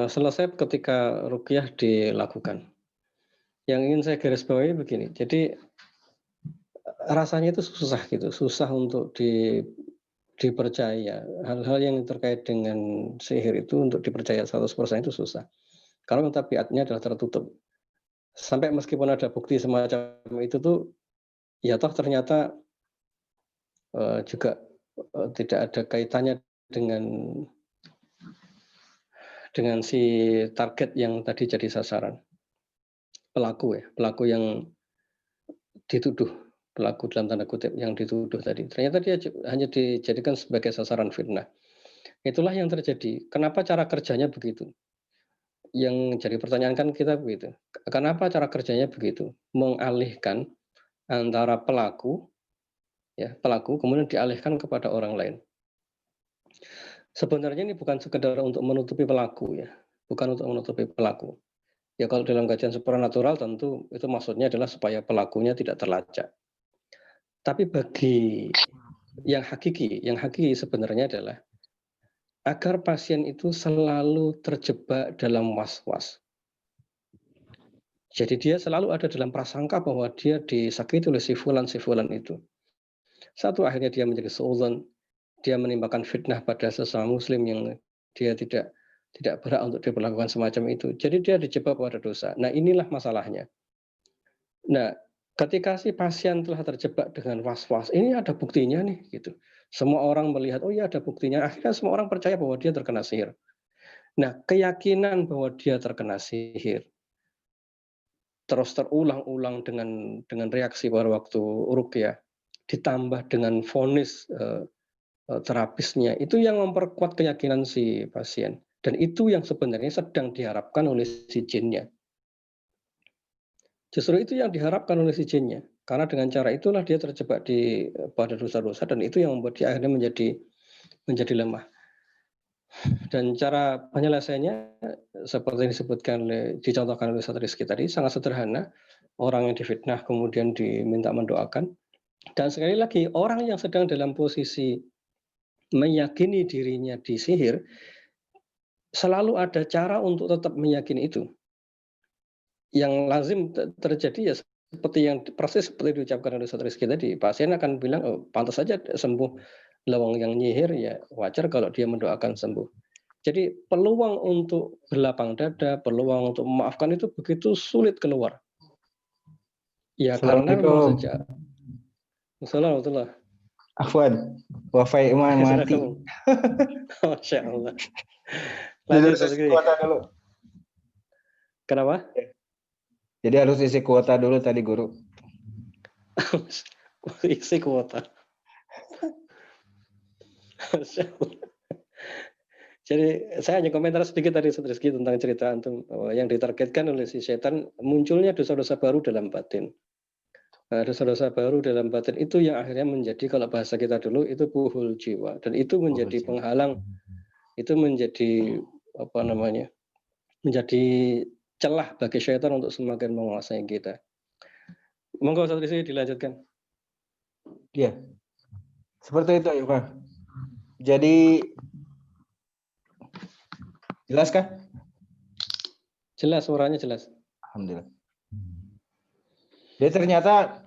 selesai ketika ruqyah dilakukan. Yang ingin saya garis bawahi begini, jadi rasanya itu susah gitu, susah untuk dipercaya. Hal-hal yang terkait dengan sihir itu untuk dipercaya 100% itu susah. Karena tabiatnya adalah tertutup. Sampai meskipun ada bukti semacam itu tuh, ya toh ternyata juga tidak ada kaitannya dengan si target yang tadi jadi sasaran. Pelaku yang dituduh, pelaku dalam tanda kutip yang dituduh tadi. Ternyata dia hanya dijadikan sebagai sasaran fitnah. Itulah yang terjadi. Kenapa cara kerjanya begitu? Yang jadi pertanyaan kan kita begitu. Kenapa cara kerjanya begitu? Mengalihkan antara pelaku kemudian dialihkan kepada orang lain. Sebenarnya ini bukan sekedar untuk menutupi pelaku ya, bukan untuk menutupi pelaku. Ya kalau dalam kajian supranatural tentu itu maksudnya adalah supaya pelakunya tidak terlacak. Tapi bagi yang hakiki sebenarnya adalah agar pasien itu selalu terjebak dalam was-was. Jadi dia selalu ada dalam prasangka bahwa dia disakiti oleh si fulan itu. Satu, akhirnya dia menjadi suudzon, dia menimbulkan fitnah pada sesama muslim yang dia tidak berhak untuk diperlakukan semacam itu. Jadi dia dijebak pada dosa. Nah, inilah masalahnya. Nah, ketika si pasien telah terjebak dengan was-was, ini ada buktinya nih gitu. Semua orang melihat, oh iya ada buktinya. Akhirnya semua orang percaya bahwa dia terkena sihir. Nah, keyakinan bahwa dia terkena sihir terus terulang-ulang dengan reaksi pada waktu ruqyah, ditambah dengan vonis terapisnya, itu yang memperkuat keyakinan si pasien. Dan itu yang sebenarnya sedang diharapkan oleh si jinnya. Justru itu yang diharapkan oleh si jinnya. Karena dengan cara itulah dia terjebak pada dosa-dosa, dan itu yang membuat dia akhirnya menjadi lemah. Dan cara penyelesaiannya seperti dicontohkan oleh Ustadz Rizky tadi, sangat sederhana. Orang yang difitnah kemudian diminta mendoakan. Dan sekali lagi, orang yang sedang dalam posisi meyakini dirinya disihir, selalu ada cara untuk tetap meyakini itu. Yang lazim terjadi ya persis seperti diucapkan oleh Ustadz Rizky tadi. Pasien akan bilang, oh pantas saja sembuh. Lawang yang nyihir ya wajar kalau dia mendoakan sembuh. Jadi peluang untuk berlapang dada, peluang untuk memaafkan itu begitu sulit keluar. Ya karena memang saja. Assalamualaikum. Afwan, wifi mati. Masya Allah. Jadi harus isi kuota dulu. Kenapa? Jadi harus isi kuota dulu tadi guru. Isi kuota. Masya Allah. Jadi saya hanya komentar sedikit tadi Rizky tentang cerita antum yang ditargetkan oleh si setan, munculnya dosa-dosa baru dalam batin. Dosa-dosa baru dalam batin itu yang akhirnya menjadi, kalau bahasa kita dulu itu puhul jiwa, dan itu menjadi penghalang itu menjadi menjadi celah bagi syaitan untuk semakin menguasai kita. Monggo Ustaz Rizky dilanjutkan. Iya. Seperti itu ya, Pak. Jadi jelas kah? Jelas, suaranya jelas. Alhamdulillah. Jadi ternyata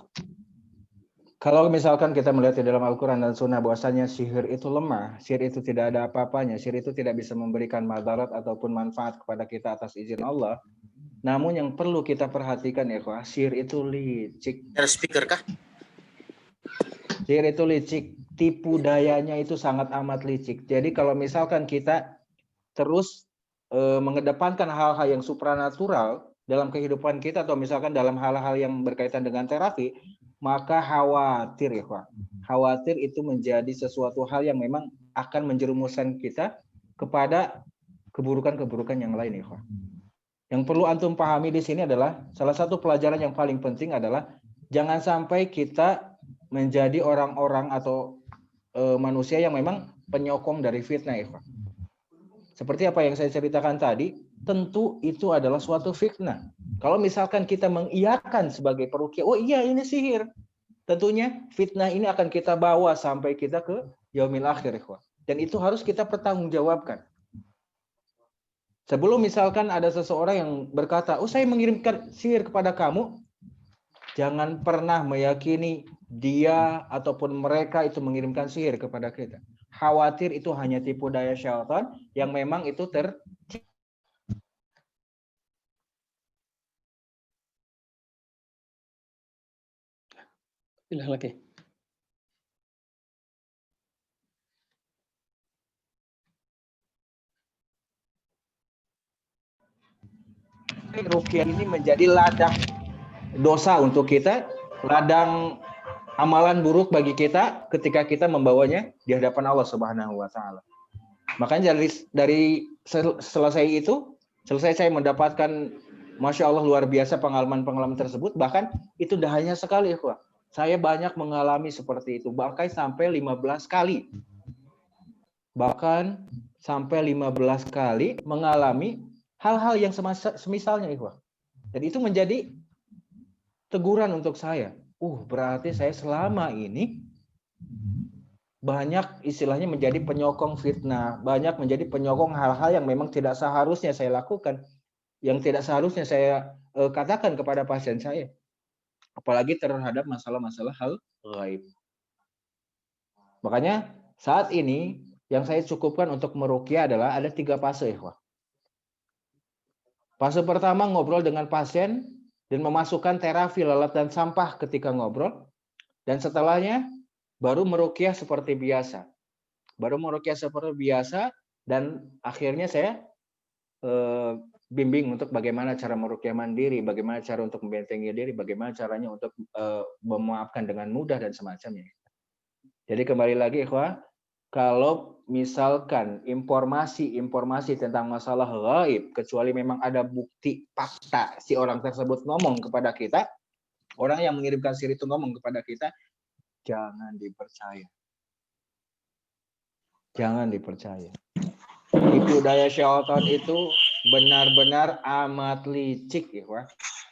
kalau misalkan kita melihat di dalam Al-Quran dan Sunnah bahwasanya sihir itu lemah, sihir itu tidak ada apa-apanya, sihir itu tidak bisa memberikan madarat ataupun manfaat kepada kita atas izin Allah. Namun yang perlu kita perhatikan ya, sihir itu licik. Ada speaker kah? Sihir itu licik, tipu dayanya itu sangat amat licik. Jadi kalau misalkan kita terus mengedepankan hal-hal yang supranatural dalam kehidupan kita atau misalkan dalam hal-hal yang berkaitan dengan terapi, maka khawatir ya Pak. Khawatir itu menjadi sesuatu hal yang memang akan menjerumuskan kita kepada keburukan-keburukan yang lain ya Pak. Yang perlu antum pahami di sini adalah salah satu pelajaran yang paling penting adalah jangan sampai kita menjadi orang-orang atau manusia yang memang penyokong dari fitnah ya Pak. Seperti apa yang saya ceritakan tadi, tentu itu adalah suatu fitnah. Kalau misalkan kita mengiyakan sebagai peruqyah, oh iya ini sihir. Tentunya fitnah ini akan kita bawa sampai kita ke yaumil akhir. Dan itu harus kita pertanggungjawabkan. Sebelum misalkan ada seseorang yang berkata, oh saya mengirimkan sihir kepada kamu, jangan pernah meyakini dia ataupun mereka itu mengirimkan sihir kepada kita. Khawatir itu hanya tipu daya syaitan yang memang itu Bilang lagi. Ruqyah ini menjadi ladang dosa untuk kita, ladang amalan buruk bagi kita ketika kita membawanya di hadapan Allah Subhanahu wa taala. Makanya dari selesai saya mendapatkan Masya Allah luar biasa pengalaman-pengalaman tersebut, bahkan itu dah hanya sekali ya, saya banyak mengalami seperti itu, bahkan sampai 15 kali. Bahkan sampai 15 kali mengalami hal-hal yang semisalnya, Ikhwah. Dan itu menjadi teguran untuk saya. Berarti saya selama ini banyak istilahnya menjadi penyokong fitnah, banyak menjadi penyokong hal-hal yang memang tidak seharusnya saya lakukan, yang tidak seharusnya saya katakan kepada pasien saya. Apalagi terhadap masalah-masalah hal gaib. Makanya saat ini yang saya cukupkan untuk meruqyah adalah ada 3 fase, Ikhwah. Fase pertama ngobrol dengan pasien dan memasukkan terapi lalat dan sampah ketika ngobrol. Dan setelahnya baru meruqyah seperti biasa. Dan akhirnya saya bimbing untuk bagaimana cara meruqyah mandiri, bagaimana cara untuk membentengi diri, bagaimana caranya untuk memaafkan dengan mudah dan semacamnya. Jadi kembali lagi, Ikhwah, kalau misalkan informasi tentang masalah gaib, kecuali memang ada bukti fakta si orang tersebut ngomong kepada kita, orang yang mengirimkan sihir itu ngomong kepada kita, jangan dipercaya. Jangan dipercaya. Tipu daya syaitan itu benar-benar amat licik, ya.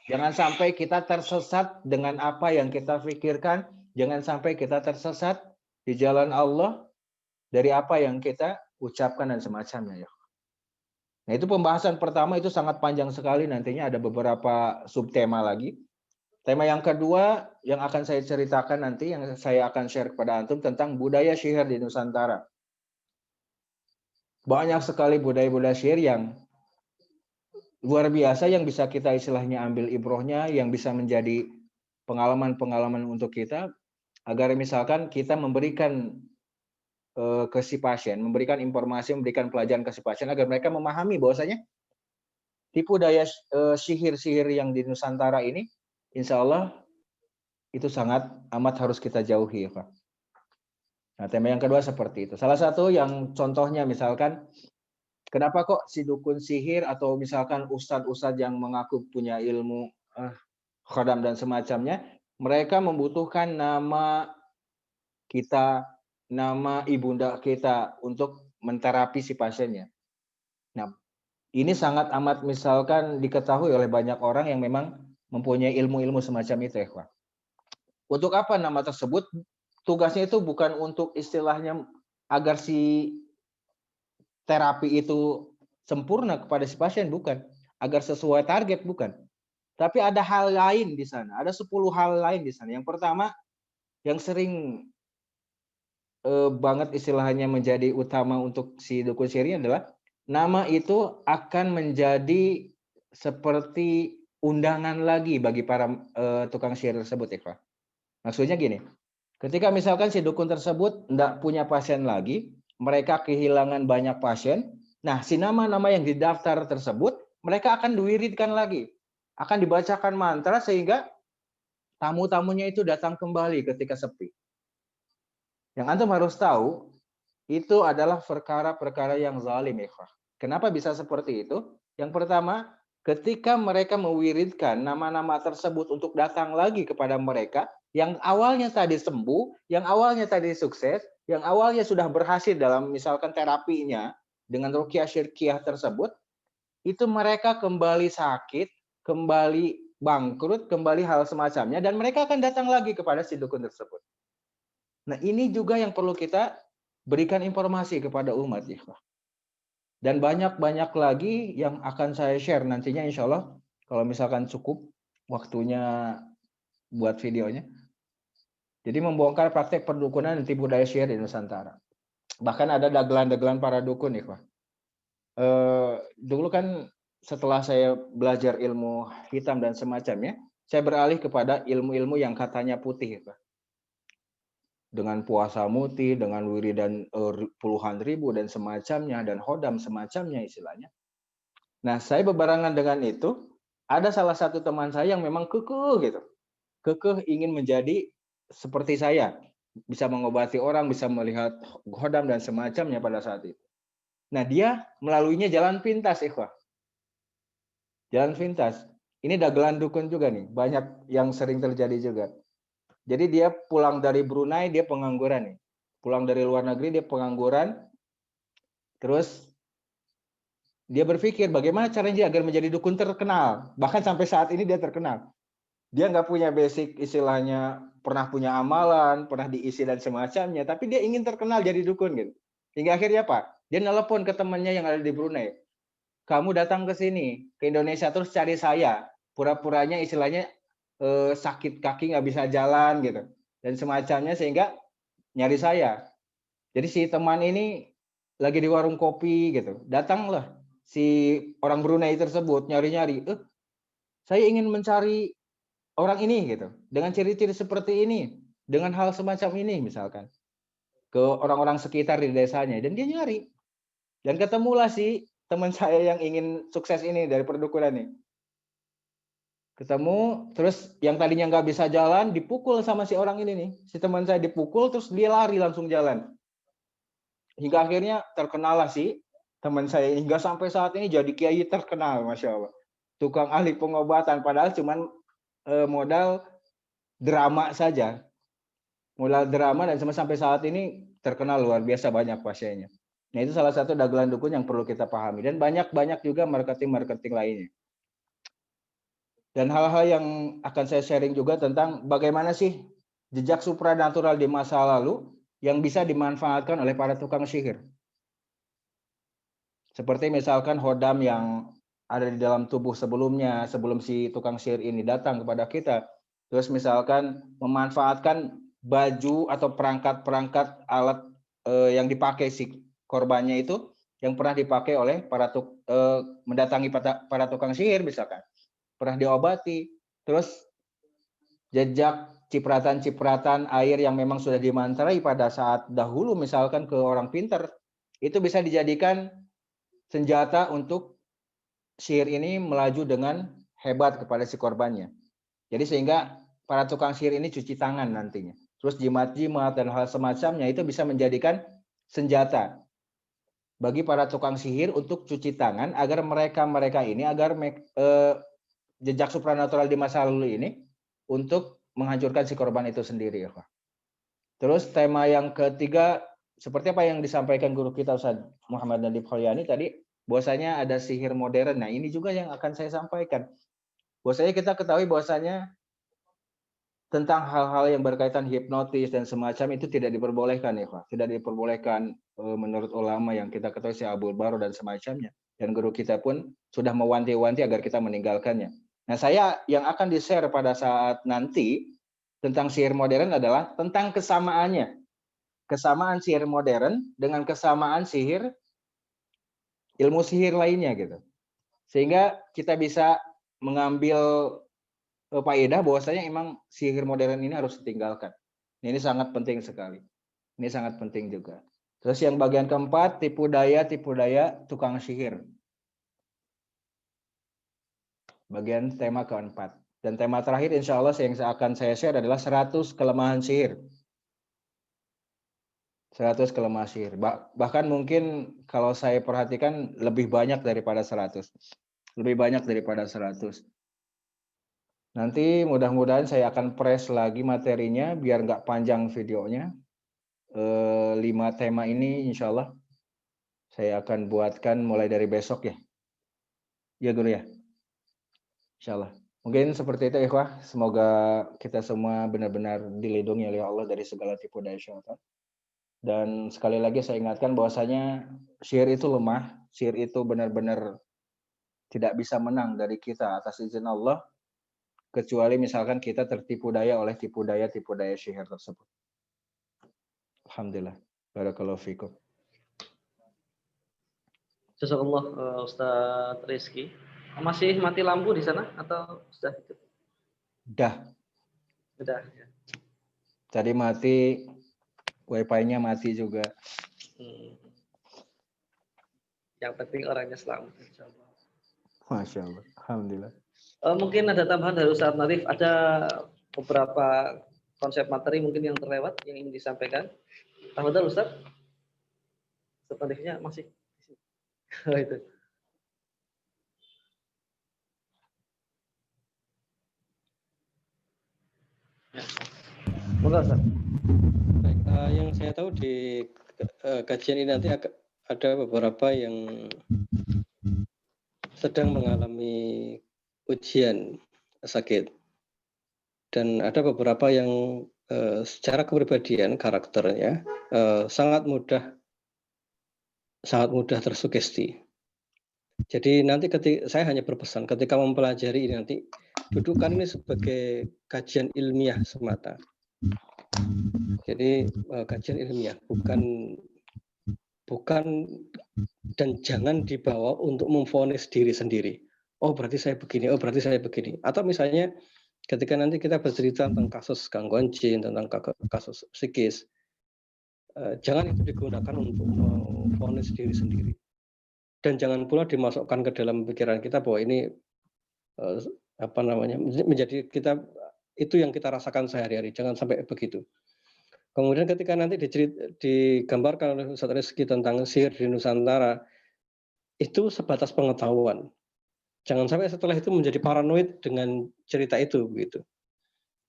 Jangan sampai kita tersesat dengan apa yang kita pikirkan, jangan sampai kita tersesat di jalan Allah dari apa yang kita ucapkan dan semacamnya, ya. Nah, itu pembahasan pertama, itu sangat panjang sekali, nantinya ada beberapa subtema lagi. Tema yang kedua yang akan saya ceritakan nanti, yang saya akan share kepada antum tentang budaya sihir di Nusantara. Banyak sekali budaya-budaya sihir yang luar biasa yang bisa kita istilahnya ambil ibrohnya, yang bisa menjadi pengalaman-pengalaman untuk kita, agar misalkan kita memberikan ke si pasien, memberikan informasi, memberikan pelajaran ke si pasien agar mereka memahami bahwasanya tipu daya sihir-sihir yang di Nusantara ini, insya Allah itu sangat amat harus kita jauhi, ya Pak. Nah, tema yang kedua seperti itu. Salah satu yang contohnya misalkan, kenapa kok si dukun sihir atau misalkan ustadz-ustadz yang mengaku punya ilmu khodam dan semacamnya, mereka membutuhkan nama kita, nama ibunda kita untuk menterapi si pasiennya. Nah, ini sangat amat misalkan diketahui oleh banyak orang yang memang mempunyai ilmu-ilmu semacam itu, ikhwah. Untuk apa nama tersebut? Tugasnya itu bukan untuk istilahnya agar si terapi itu sempurna kepada si pasien, bukan. Agar sesuai target, bukan. Tapi ada hal lain di sana. Ada 10 hal lain di sana. Yang pertama, yang sering banget istilahnya menjadi utama untuk si dukun sihir ini adalah nama itu akan menjadi seperti undangan lagi bagi para tukang sihir tersebut, Ikhwan. Maksudnya gini, ketika misalkan si dukun tersebut tidak punya pasien lagi, mereka kehilangan banyak pasien, nah si nama-nama yang didaftar tersebut, mereka akan diwiridkan lagi. Akan dibacakan mantra sehingga tamu-tamunya itu datang kembali ketika sepi. Yang antum harus tahu, itu adalah perkara-perkara yang zalim, ikhwah. Kenapa bisa seperti itu? Yang pertama, ketika mereka mewiridkan nama-nama tersebut untuk datang lagi kepada mereka, yang awalnya tadi sembuh, yang awalnya tadi sukses, yang awalnya sudah berhasil dalam misalkan terapinya dengan ruqyah syirkiyah tersebut, itu mereka kembali sakit, kembali bangkrut, kembali hal semacamnya, dan mereka akan datang lagi kepada si dukun tersebut. Nah, ini juga yang perlu kita berikan informasi kepada umat, ikhwah. Dan banyak-banyak lagi yang akan saya share nantinya, insya Allah, kalau misalkan cukup waktunya buat videonya. Jadi membongkar praktek perdukunan dan tipu daya sihir di Nusantara. Bahkan ada dagelan-dagelan para dukun, ikhwah. Dulu kan setelah saya belajar ilmu hitam dan semacamnya, saya beralih kepada ilmu-ilmu yang katanya putih, ikhwah. Dengan puasa mutih, dengan wiridan puluhan ribu dan semacamnya, dan hodam semacamnya istilahnya. Nah, saya bebarengan dengan itu, ada salah satu teman saya yang memang kekeh gitu. Kekeh ingin menjadi seperti saya. Bisa mengobati orang, bisa melihat hodam dan semacamnya pada saat itu. Nah, dia melaluinya jalan pintas, ikhwah. Jalan pintas. Ini dagelan dukun juga nih, banyak yang sering terjadi juga. Jadi dia pulang dari Brunei, dia pengangguran nih. Pulang dari luar negeri, dia pengangguran. Terus dia berpikir bagaimana caranya agar menjadi dukun terkenal. Bahkan sampai saat ini dia terkenal. Dia nggak punya basic istilahnya, pernah punya amalan, pernah diisi dan semacamnya. Tapi dia ingin terkenal jadi dukun gitu. Hingga akhirnya apa? Dia nelpon ke temannya yang ada di Brunei. Kamu datang ke sini, ke Indonesia terus cari saya. Pura-puranya istilahnya sakit kaki nggak bisa jalan gitu dan semacamnya sehingga nyari saya. Jadi si teman ini lagi di warung kopi gitu, datanglah si orang Brunei tersebut nyari-nyari, saya ingin mencari orang ini gitu dengan ciri-ciri seperti ini, dengan hal semacam ini misalkan ke orang-orang sekitar di desanya, dan dia nyari dan ketemulah si teman saya yang ingin sukses ini dari perdukunan nih. Ketemu, terus yang tadinya nggak bisa jalan, dipukul sama si orang ini nih. Si teman saya dipukul, terus dia lari langsung jalan. Hingga akhirnya terkenal lah si teman saya. Hingga sampai saat ini jadi kiai terkenal, Masya Allah. Tukang ahli pengobatan, padahal cuman modal drama saja. Modal drama dan sampai saat ini terkenal luar biasa banyak pasiennya. Nah, itu salah satu dagelan dukun yang perlu kita pahami. Dan banyak-banyak juga marketing-marketing lainnya. Dan hal-hal yang akan saya sharing juga tentang bagaimana sih jejak supranatural di masa lalu yang bisa dimanfaatkan oleh para tukang sihir. Seperti misalkan hodam yang ada di dalam tubuh sebelumnya, sebelum si tukang sihir ini datang kepada kita. Terus misalkan memanfaatkan baju atau perangkat-perangkat alat yang dipakai si korbannya itu, yang pernah dipakai oleh para mendatangi para tukang sihir misalkan. Pernah diobati, terus jejak cipratan-cipratan air yang memang sudah dimantrai pada saat dahulu misalkan ke orang pintar, itu bisa dijadikan senjata untuk sihir ini melaju dengan hebat kepada si korbannya. Jadi sehingga para tukang sihir ini cuci tangan nantinya. Terus jimat-jimat dan hal semacamnya itu bisa menjadikan senjata bagi para tukang sihir untuk cuci tangan agar mereka ini agar jejak supranatural di masa lalu ini untuk menghancurkan si korban itu sendiri, ya Pak. Terus tema yang ketiga seperti apa yang disampaikan guru kita Ustaz Muhammad Nadib Khalyani tadi, bahwasanya ada sihir modern. Nah, ini juga yang akan saya sampaikan. Bahwasanya kita ketahui bahwasanya tentang hal-hal yang berkaitan hipnotis dan semacam itu tidak diperbolehkan ya Pak. Tidak diperbolehkan menurut ulama yang kita ketahui si Abdul Baro dan semacamnya. Dan guru kita pun sudah mewanti-wanti agar kita meninggalkannya. Nah, saya yang akan di-share pada saat nanti tentang sihir modern adalah tentang kesamaannya. Kesamaan sihir modern dengan kesamaan sihir ilmu sihir lainnya gitu. Sehingga kita bisa mengambil faedah bahwasanya emang sihir modern ini harus ditinggalkan. Ini sangat penting sekali. Ini sangat penting juga. Terus yang bagian keempat, tipu daya tukang sihir. Bagian tema keempat. Dan tema terakhir insya Allah yang akan saya share adalah 100 kelemahan sihir. 100 kelemahan sihir. Bahkan mungkin kalau saya perhatikan lebih banyak daripada 100. Lebih banyak daripada 100. Nanti mudah-mudahan saya akan press lagi materinya biar nggak panjang videonya. 5 tema ini insya Allah saya akan buatkan mulai dari besok ya. Ya guru ya. Insya Allah. Mungkin seperti itu ikhwah. Semoga kita semua benar-benar dilindungi oleh Allah dari segala tipu daya syaitan. Dan sekali lagi saya ingatkan bahwasanya sihir itu lemah. Sihir itu benar-benar tidak bisa menang dari kita atas izin Allah. Kecuali misalkan kita tertipu daya oleh tipu daya sihir tersebut. Alhamdulillah. Barakallahu fikum. Jazakallah Ustaz Rizky. Masih mati lampu di sana atau sudah hidup? Sudah ya. Tadi mati, wifi-nya mati juga. Yang penting orangnya selamat insyaallah. Masya Allah. Alhamdulillah. Mungkin ada tambahan dari Ustaz Nadif, ada beberapa konsep materi mungkin yang terlewat yang ingin disampaikan. Tafadhol Ustaz. Ustaz Nadifnya masih itu. Moga Ustaz. Baik, yang saya tahu di kajian ini nanti ada beberapa yang sedang mengalami ujian sakit. Dan ada beberapa yang secara kepribadian, karakternya sangat mudah tersugesti. Jadi nanti saya hanya berpesan ketika mempelajari ini nanti dudukan ini sebagai kajian ilmiah semata. Jadi kajian ilmiah bukan dan jangan dibawa untuk memvonis diri sendiri. Oh berarti saya begini, oh berarti saya begini. Atau misalnya ketika nanti kita bercerita tentang kasus gangguan jin, tentang kasus psikis, jangan itu digunakan untuk memvonis diri sendiri. Dan jangan pula dimasukkan ke dalam pikiran kita bahwa ini menjadi kita itu yang kita rasakan sehari-hari. Jangan sampai begitu. Kemudian ketika nanti digambarkan oleh Ustaz Rizky tentang sihir di Nusantara, itu sebatas pengetahuan. Jangan sampai setelah itu menjadi paranoid dengan cerita itu begitu.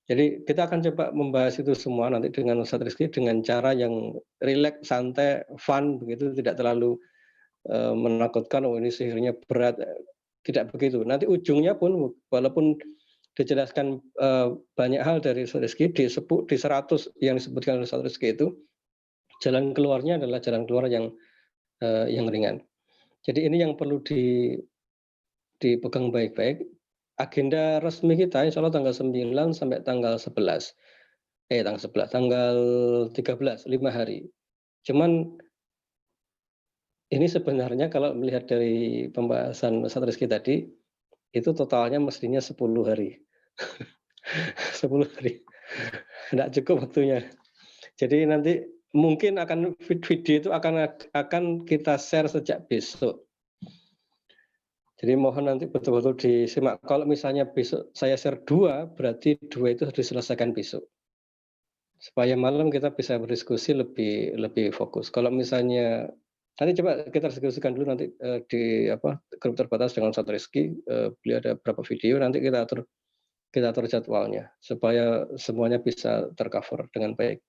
Jadi kita akan coba membahas itu semua nanti dengan Ustaz Rizky dengan cara yang rileks, santai, fun begitu, tidak terlalu menakutkan. Oh ini sihirnya berat, tidak begitu. Nanti ujungnya pun walaupun dijelaskan banyak hal dari Ustaz Rizky di 100 yang disebutkan oleh Ustaz Rizky itu, jalan keluarnya adalah jalan keluar yang ringan. Jadi ini yang perlu dipegang baik-baik. Agenda resmi kita insya Allah tanggal 9 sampai tanggal 11. Tanggal 13, 5 hari. Cuman ini sebenarnya kalau melihat dari pembahasan Ustaz Rizky tadi, itu totalnya mestinya 10 hari. 10 hari. Tidak cukup waktunya. Jadi nanti mungkin video itu akan kita share sejak besok. Jadi mohon nanti betul-betul disimak. Kalau misalnya besok saya share 2, berarti 2 itu harus diselesaikan besok. Supaya malam kita bisa berdiskusi lebih fokus. Kalau misalnya nanti coba kita diskusikan dulu nanti di grup terbatas dengan Ustaz Rizky, beliau ada berapa video, nanti kita atur jadwalnya supaya semuanya bisa tercover dengan baik.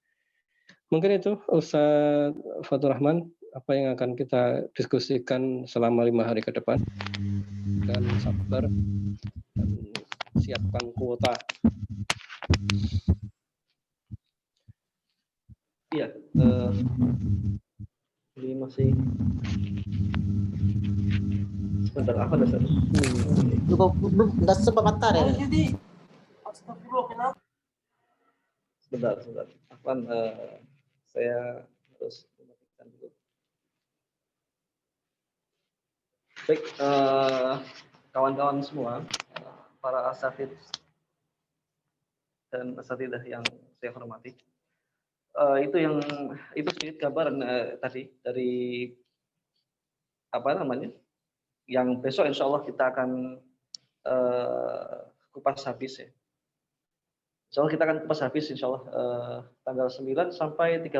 Mungkin itu Ustaz Fatur Rahman apa yang akan kita diskusikan selama 5 hari ke depan. Dan sabar dan siapkan kuota. Iya, ini masih sebentar apa dasar? Udah sebab matahari. Sebentar. Afwan, saya harus mematikan dulu. Baik, kawan-kawan semua, para asatidz dan asatidzah yang saya hormati, itu sedikit gambaran tadi dari apa namanya, yang besok insya Allah kita akan kupas habis ya. Insya Allah kita akan kupas habis insya Allah tanggal 9 sampai 13.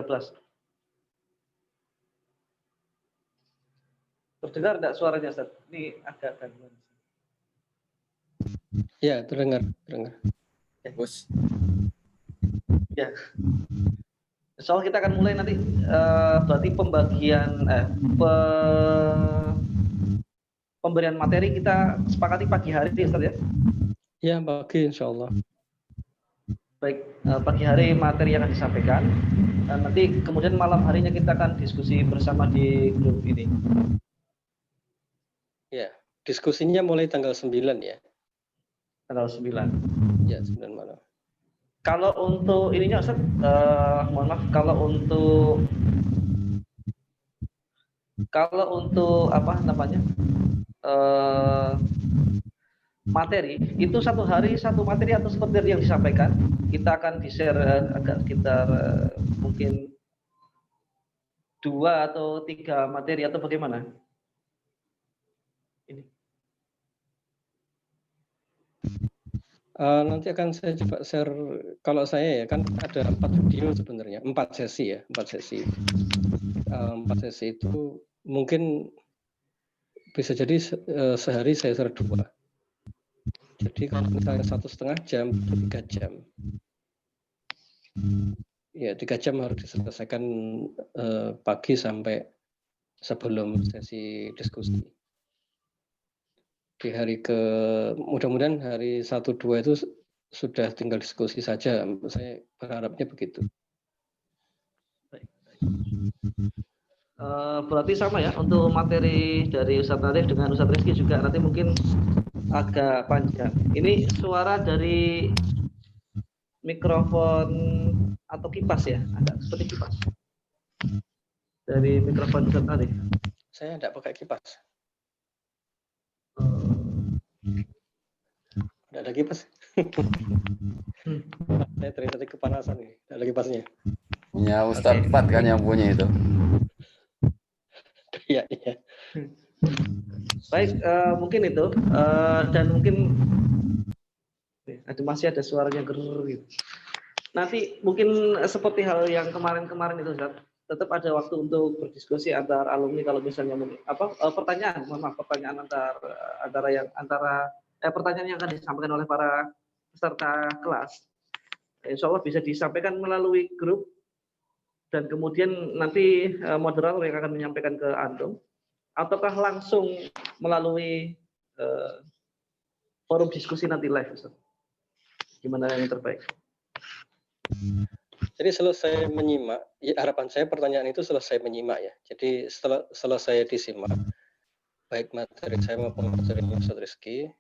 Terdengar tidak suaranya, Ustaz? Ini agak gangguan. Ya, terdengar. Bos. Ya. Insya Allah kita akan mulai nanti berarti pemberian materi kita sepakati pagi hari, Ustaz ya? Ya, pagi insya Allah. Baik, pagi hari materi yang akan disampaikan. Dan nanti kemudian malam harinya kita akan diskusi bersama di grup ini. Ya, diskusinya mulai tanggal 9 ya. Tanggal 9. Ya, 9 malam. Kalau untuk ininya Ustaz, mohon maaf, kalau untuk apa namanya materi itu satu hari satu materi atau seperti yang disampaikan, kita akan di-share agak sekitar mungkin 2 atau 3 materi atau bagaimana? Ini. Nanti akan saya coba share. Kalau saya ya kan ada 4 video sebenarnya, 4 sesi ya, 4 sesi. 4 sesi itu mungkin bisa jadi sehari saya share 2. Jadi kalau misalnya 1,5 jam, 3 jam. Ya 3 jam harus diselesaikan pagi sampai sebelum sesi diskusi. Di hari mudah-mudahan hari 1-2 itu sudah tinggal diskusi saja. Saya berharapnya begitu. Berarti sama ya untuk materi dari Ustadz Nadif dengan Ustadz Rizky juga nanti mungkin agak panjang. Ini suara dari mikrofon atau kipas ya, agak seperti kipas dari mikrofon Ustadz Nadif. Saya tidak pakai kipas. Tidak ada kipas. Saya tadi kepanasan nih, tidak ada kipasnya. Ya Ustadz Fat kan yang punya itu. Iya. Baik, mungkin itu dan mungkin masih ada suaranya ger gitu. Nanti mungkin seperti hal yang kemarin-kemarin itu Ustaz, tetap ada waktu untuk berdiskusi antar alumni kalau misalnya pertanyaan pertanyaan yang akan disampaikan oleh para peserta kelas. Insya Allah bisa disampaikan melalui grup dan kemudian nanti moderator yang akan menyampaikan ke Antum ataukah langsung melalui forum diskusi nanti live Ustaz. Gimana yang terbaik? Jadi selesai menyimak, ya, harapan saya pertanyaan itu selesai menyimak ya. Jadi setelah selesai disimak, baik materi saya maupun materi Ustaz Rizky,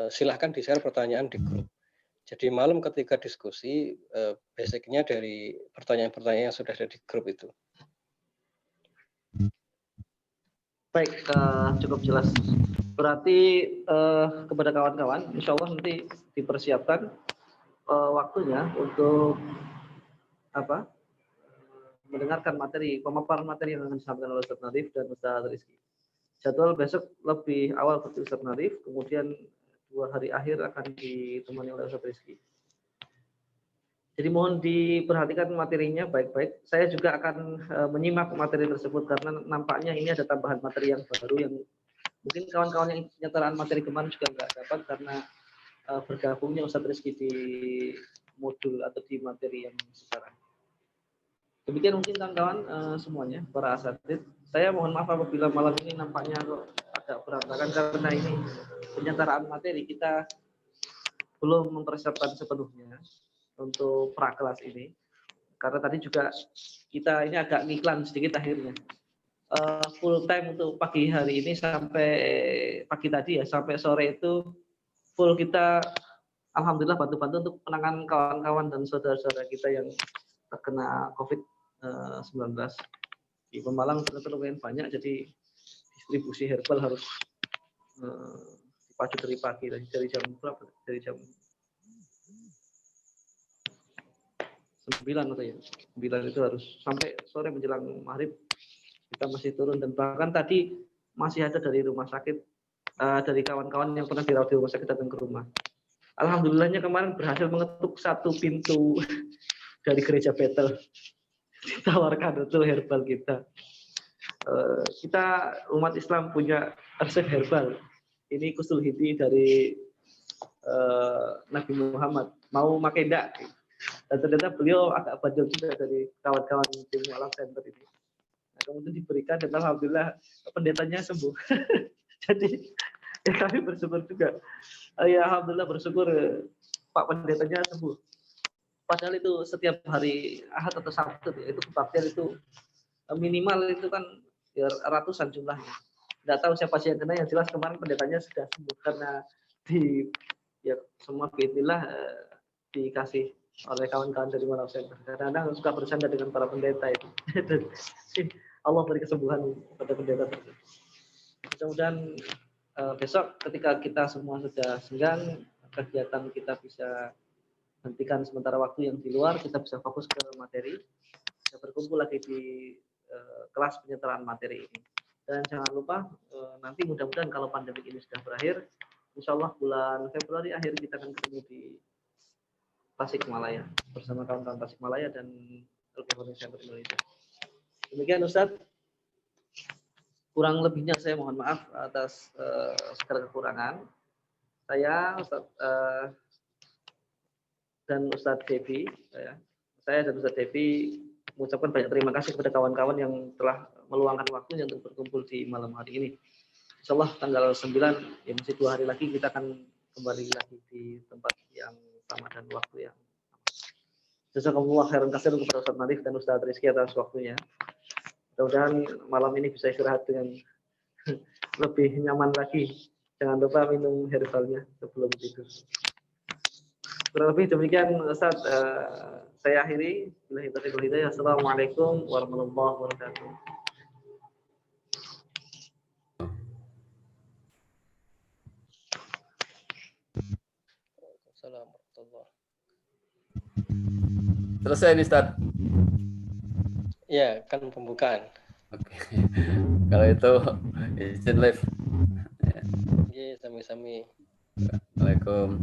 silahkan di-share pertanyaan di grup. Jadi malam ketika diskusi, basicnya dari pertanyaan-pertanyaan yang sudah ada di grup itu. Baik, cukup jelas. Berarti kepada kawan-kawan, insya Allah nanti dipersiapkan waktunya untuk mendengarkan pemaparan materi yang akan disampaikan oleh Ustaz Nadif dan Ustaz Rizky. Jadwal besok lebih awal seperti Ustaz Nadif, kemudian 2 hari akhir akan ditemani oleh Ustaz Rizky. Jadi mohon diperhatikan materinya baik-baik. Saya juga akan menyimak materi tersebut karena nampaknya ini ada tambahan materi yang baru yang mungkin kawan-kawan yang penyetaraan materi kemarin juga nggak dapat karena bergabungnya Ustaz Rizky di modul atau di materi yang sekarang. Demikian mungkin kawan-kawan semuanya, para asatid. Saya mohon maaf apabila malam ini nampaknya kok agak berantakan karena ini penyetaraan materi kita belum mempersiapkan sepenuhnya untuk prakelas ini. Karena tadi juga kita ini agak ngiklan sedikit akhirnya. Full time untuk pagi hari ini sampai pagi tadi ya, sampai sore itu full kita alhamdulillah bantu-bantu untuk penanganan kawan-kawan dan saudara-saudara kita yang terkena COVID-19. Di Pemalang ternyata lumayan banyak, jadi distribusi herbal harus dipacu dari pagi, dari jam berapa? Dari jam 9 atau ya 9 itu harus sampai sore menjelang maghrib kita masih turun, dan bahkan tadi masih ada dari rumah sakit, dari kawan-kawan yang pernah dirawat di rumah sakit datang ke rumah. Alhamdulillahnya kemarin berhasil mengetuk satu pintu dari gereja Betel, ditawarkan untuk herbal kita. Kita umat Islam punya resep herbal. Ini Kusul Hidi dari Nabi Muhammad, mau pakai enggak? Dan ternyata beliau agak bandel juga dari kawan-kawan tim Alam Center ini. Nah, kemudian diberikan dan alhamdulillah pendetanya sembuh. Jadi ya kami bersyukur juga. Ya alhamdulillah bersyukur Pak pendetanya sembuh. Padahal itu setiap hari Ahad atau Sabtu itu kebaktian itu minimal itu kan ya, ratusan jumlahnya. Tidak tahu siapa sih yang kena, yang jelas kemarin pendetanya sudah sembuh karena ya semua bismillah dikasih oleh kawan-kawan dari Malam Center. Kadang-kadang suka bersanda dengan para pendeta itu. Allah beri kesembuhan pada pendeta tersebut. Mudah-mudahan besok ketika kita semua sudah senggang, kegiatan kita bisa hentikan sementara waktu yang di luar, kita bisa fokus ke materi, kita berkumpul lagi di kelas penyetaraan materi ini. Dan jangan lupa nanti mudah-mudahan kalau pandemi ini sudah berakhir, insya Allah bulan Februari akhir kita akan ketemu di Tasikmalaya bersama kawan-kawan Tasikmalaya dan LKH Center Indonesia. Demikian Ustadz, kurang lebihnya saya mohon maaf atas segala kekurangan. Saya Ustadz dan Ustadz Devi, saya dan Ustadz Devi mengucapkan banyak terima kasih kepada kawan-kawan yang telah meluangkan waktunya untuk berkumpul di malam hari ini. Insya Allah tanggal 9, ya masih 2 hari lagi kita akan kembali lagi di tempat yang sama dan waktu yang jazakumullah khairan katsir kepada Ustadz Nadif dan Ustadz Rizky atas waktunya. Mudah-mudahan malam ini bisa istirahat dengan lebih nyaman lagi. Jangan lupa minum herbalnya sebelum tidur. Kurang lebih demikian Ustadz, saya akhiri. Assalamualaikum warahmatullahi wabarakatuh. Selesai nih, Ustaz. Ya, kan pembukaan. Oke. Kalau itu izin live. Oke, sami-sami. Assalamualaikum.